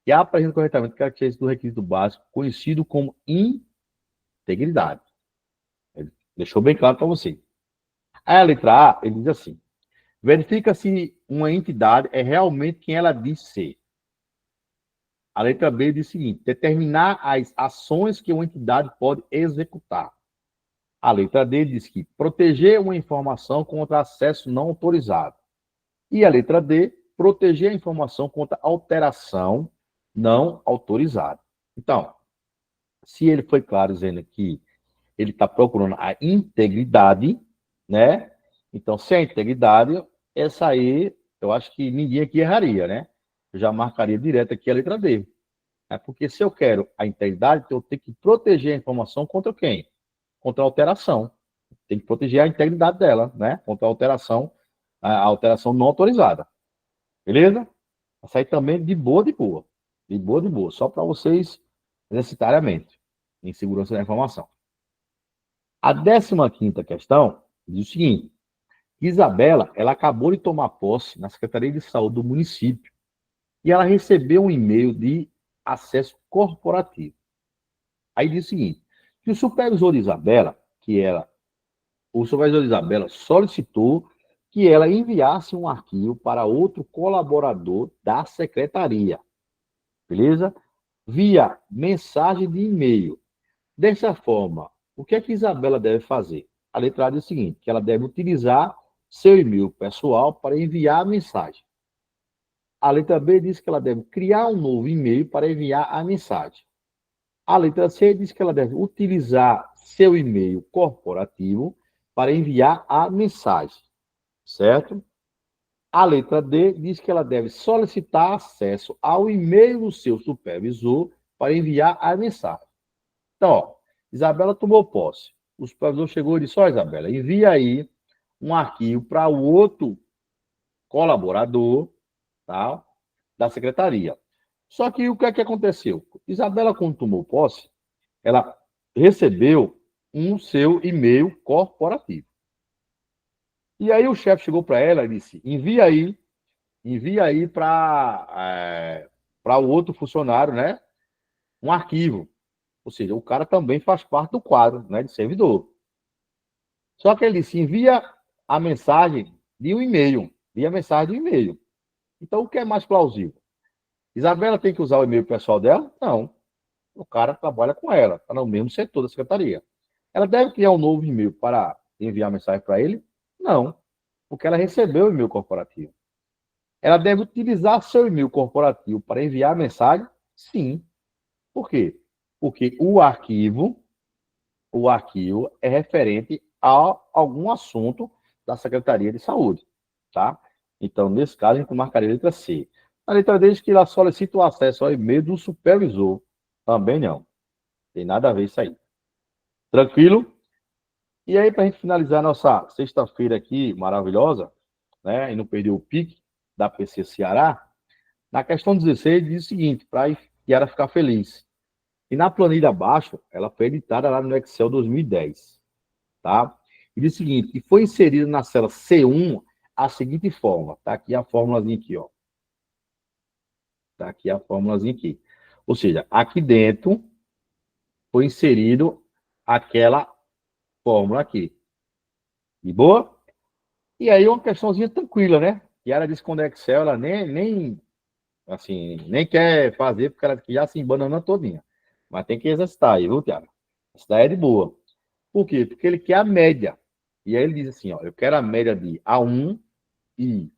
Speaker 1: que apresenta corretamente características do requisito básico conhecido como integridade. Ele deixou bem claro para você. Aí a letra A, ele diz assim: verifica se uma entidade é realmente quem ela diz ser. A letra B diz o seguinte: determinar as ações que uma entidade pode executar. A letra D diz que proteger uma informação contra acesso não autorizado. E a letra D, proteger a informação contra alteração não autorizada. Então, se ele foi claro dizendo que ele está procurando a integridade, né? Então, se é a integridade, essa aí, eu acho que ninguém aqui erraria, né? Eu já marcaria direto aqui a letra D. É porque se eu quero a integridade, eu tenho que proteger a informação contra quem? Contra a alteração. Tem que proteger a integridade dela, né? Contra a alteração não autorizada. Beleza? Essa aí também de boa, de boa. De boa, de boa. Só para vocês exercitarem a mente em segurança da informação. A 15ª questão diz o seguinte: Isabela, ela acabou de tomar posse na Secretaria de Saúde do município e ela recebeu um e-mail de acesso corporativo. Aí diz o seguinte, que o supervisor de Isabela solicitou que ela enviasse um arquivo para outro colaborador da secretaria, beleza? Via mensagem de e-mail. Dessa forma, o que é que Isabela deve fazer? A letra A diz o seguinte, que ela deve utilizar seu e-mail pessoal para enviar a mensagem. A letra B diz que ela deve criar um novo e-mail para enviar a mensagem. A letra C diz que ela deve utilizar seu e-mail corporativo para enviar a mensagem, certo? A letra D diz que ela deve solicitar acesso ao e-mail do seu supervisor para enviar a mensagem. Então, ó, Isabela tomou posse. O supervisor chegou e disse: ó, Isabela, envia aí um arquivo para o outro colaborador, tá, da secretaria. Só que o que é que aconteceu? Isabela, quando tomou posse, ela recebeu um seu e-mail corporativo. E aí o chefe chegou para ela e disse: envia aí para o outro funcionário, né, um arquivo. Ou seja, o cara também faz parte do quadro, né, de servidor. Só que ele disse: envia a mensagem de um e-mail, via mensagem de um e-mail. Então, o que é mais plausível? Isabela tem que usar o e-mail pessoal dela? Não. O cara trabalha com ela, está no mesmo setor da secretaria. Ela deve criar um novo e-mail para enviar mensagem para ele? Não, porque ela recebeu o e-mail corporativo. Ela deve utilizar seu e-mail corporativo para enviar mensagem? Sim. Por quê? Porque o arquivo é referente a algum assunto da Secretaria de Saúde, tá? Então, nesse caso, a gente marcaria a letra C. A letra D diz que ela solicita o acesso ao e-mail do supervisor. Também não. Tem nada a ver isso aí. Tranquilo? E aí, para a gente finalizar nossa sexta-feira aqui, maravilhosa, né? E não perder o pique da PC Ceará, na questão 16 diz o seguinte, para a Yara ficar feliz. E na planilha abaixo, ela foi editada lá no Excel 2010, tá? E diz o seguinte, que foi inserida na célula C1 a seguinte fórmula. Tá aqui a fórmulazinha aqui, ó. Tá aqui a fórmulazinha aqui. Ou seja, aqui dentro foi inserido aquela fórmula aqui. De boa? E aí uma questãozinha tranquila, né? E ela disse que quando é Excel, ela assim, nem quer fazer, porque ela já se embanana todinha. Mas tem que exercitar aí, viu, Tiago? Isso daí é de boa. Por quê? Porque ele quer a média. E aí ele diz assim, ó, eu quero a média de A1 e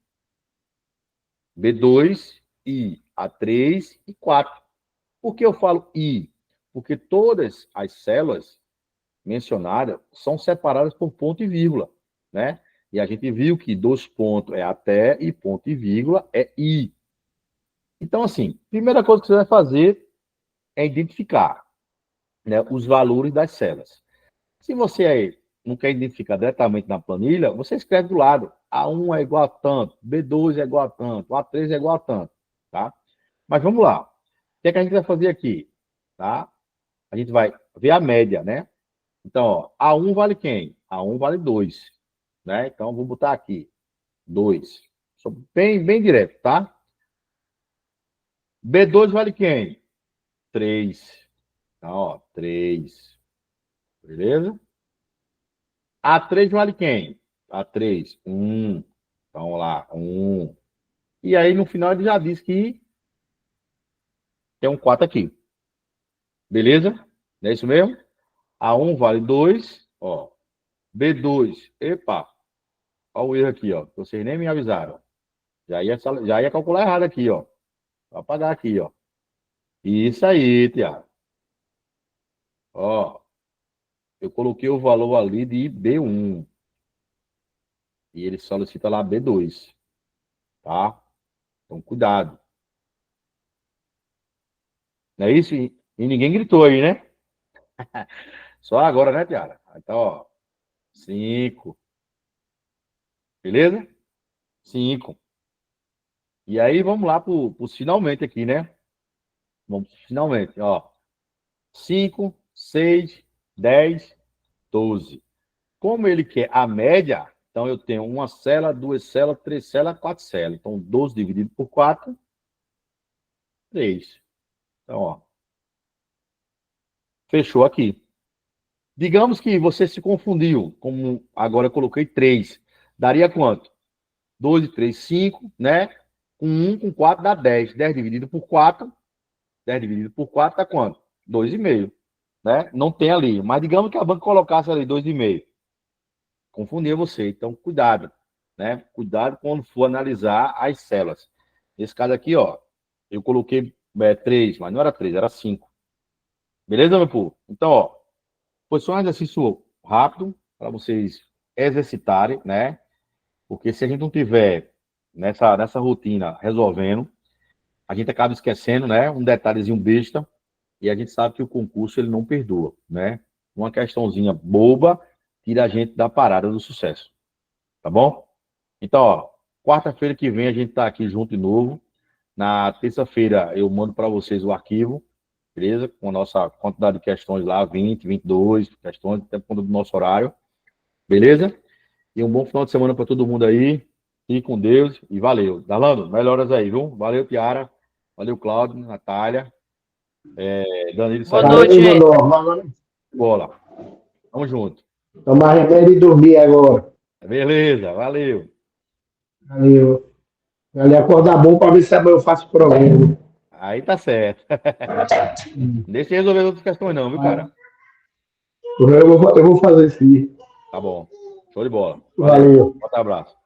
Speaker 1: B2 e A3 e 4. Por que eu falo I? Porque todas as células mencionadas são separadas por ponto e vírgula, né? E a gente viu que dois pontos é até e ponto e vírgula é I. Então, assim, primeira coisa que você vai fazer é identificar, né, os valores das células. Se você não quer identificar diretamente na planilha, você escreve do lado. A1 é igual a tanto, B2 é igual a tanto, A3 é igual a tanto, tá? Mas vamos lá. O que é que a gente vai fazer aqui? Tá? A gente vai ver a média, né? Então, ó, A1 vale quem? A1 vale 2, né? Então, vou botar aqui 2. Sou bem direto, tá? B2 vale quem? 3. Então, ó, 3. Beleza? A3 vale quem? A3, 1. Então, vamos lá, 1. E aí, no final, ele já diz que tem um 4 aqui. Beleza? Não é isso mesmo? A1 vale 2. Ó. B2. Epa. Olha o erro aqui, ó. Vocês nem me avisaram. Já ia calcular errado aqui, ó. Vou apagar aqui, ó. Isso aí, Tiago. Ó. Eu coloquei o valor ali de B1. E ele solicita lá B2. Tá? Então, cuidado. Não é isso? E ninguém gritou aí, né? Só agora, né, Tiara? Então, ó, 5. Beleza? 5. E aí, vamos lá para os finalmente aqui, né? Vamos pros finalmente, ó. 5, 6, 10, 12. Como ele quer a média, então eu tenho uma célula, duas células, três células, quatro células. Então, 12 dividido por 4, 3. Então, ó, fechou aqui. Digamos que você se confundiu, como agora eu coloquei 3. Daria quanto? 2 e 3, 5, né? Com 1, com 4 dá 10. 10 dividido por 4, 10 dividido por 4 dá quanto? 2,5, né? Não tem ali. Mas digamos que a banca colocasse ali 2,5. Confundia você. Então, cuidado, né? Cuidado quando for analisar as células. Nesse caso aqui, ó, eu coloquei 3, mas não era 3, era 5. Beleza, meu povo? Então, ó, foi só um exercício rápido para vocês exercitarem, né? Porque se a gente não tiver nessa rotina resolvendo, a gente acaba esquecendo, né? Um detalhezinho besta, e a gente sabe que o concurso ele não perdoa, né? Uma questãozinha boba tira a gente da parada do sucesso, tá bom? Então, ó, quarta-feira que vem a gente tá aqui junto de novo. Na terça-feira eu mando para vocês o arquivo, beleza? Com a nossa quantidade de questões lá, 20, 22 questões, até por conta do nosso horário, beleza? E um bom final de semana para todo mundo aí. Fique com Deus e valeu. Dalando, melhoras aí, viu? Valeu, Tiara. Valeu, Cláudio, Natália. Danilo
Speaker 2: Boa
Speaker 1: saiu.
Speaker 2: noite,
Speaker 3: Valeu,
Speaker 2: gente.
Speaker 3: Dodô.
Speaker 1: Bola. Tamo junto.
Speaker 3: Tomar remédio e dormir agora.
Speaker 1: Beleza, valeu.
Speaker 3: Valeu. Valeu, acordar bom para ver se amanhã eu faço programa.
Speaker 1: Aí tá certo. Não deixa eu resolver outras questões, não, viu, cara?
Speaker 3: Eu vou fazer sim.
Speaker 1: Tá bom. Show de bola. Valeu.
Speaker 3: Valeu.
Speaker 1: Forte abraço.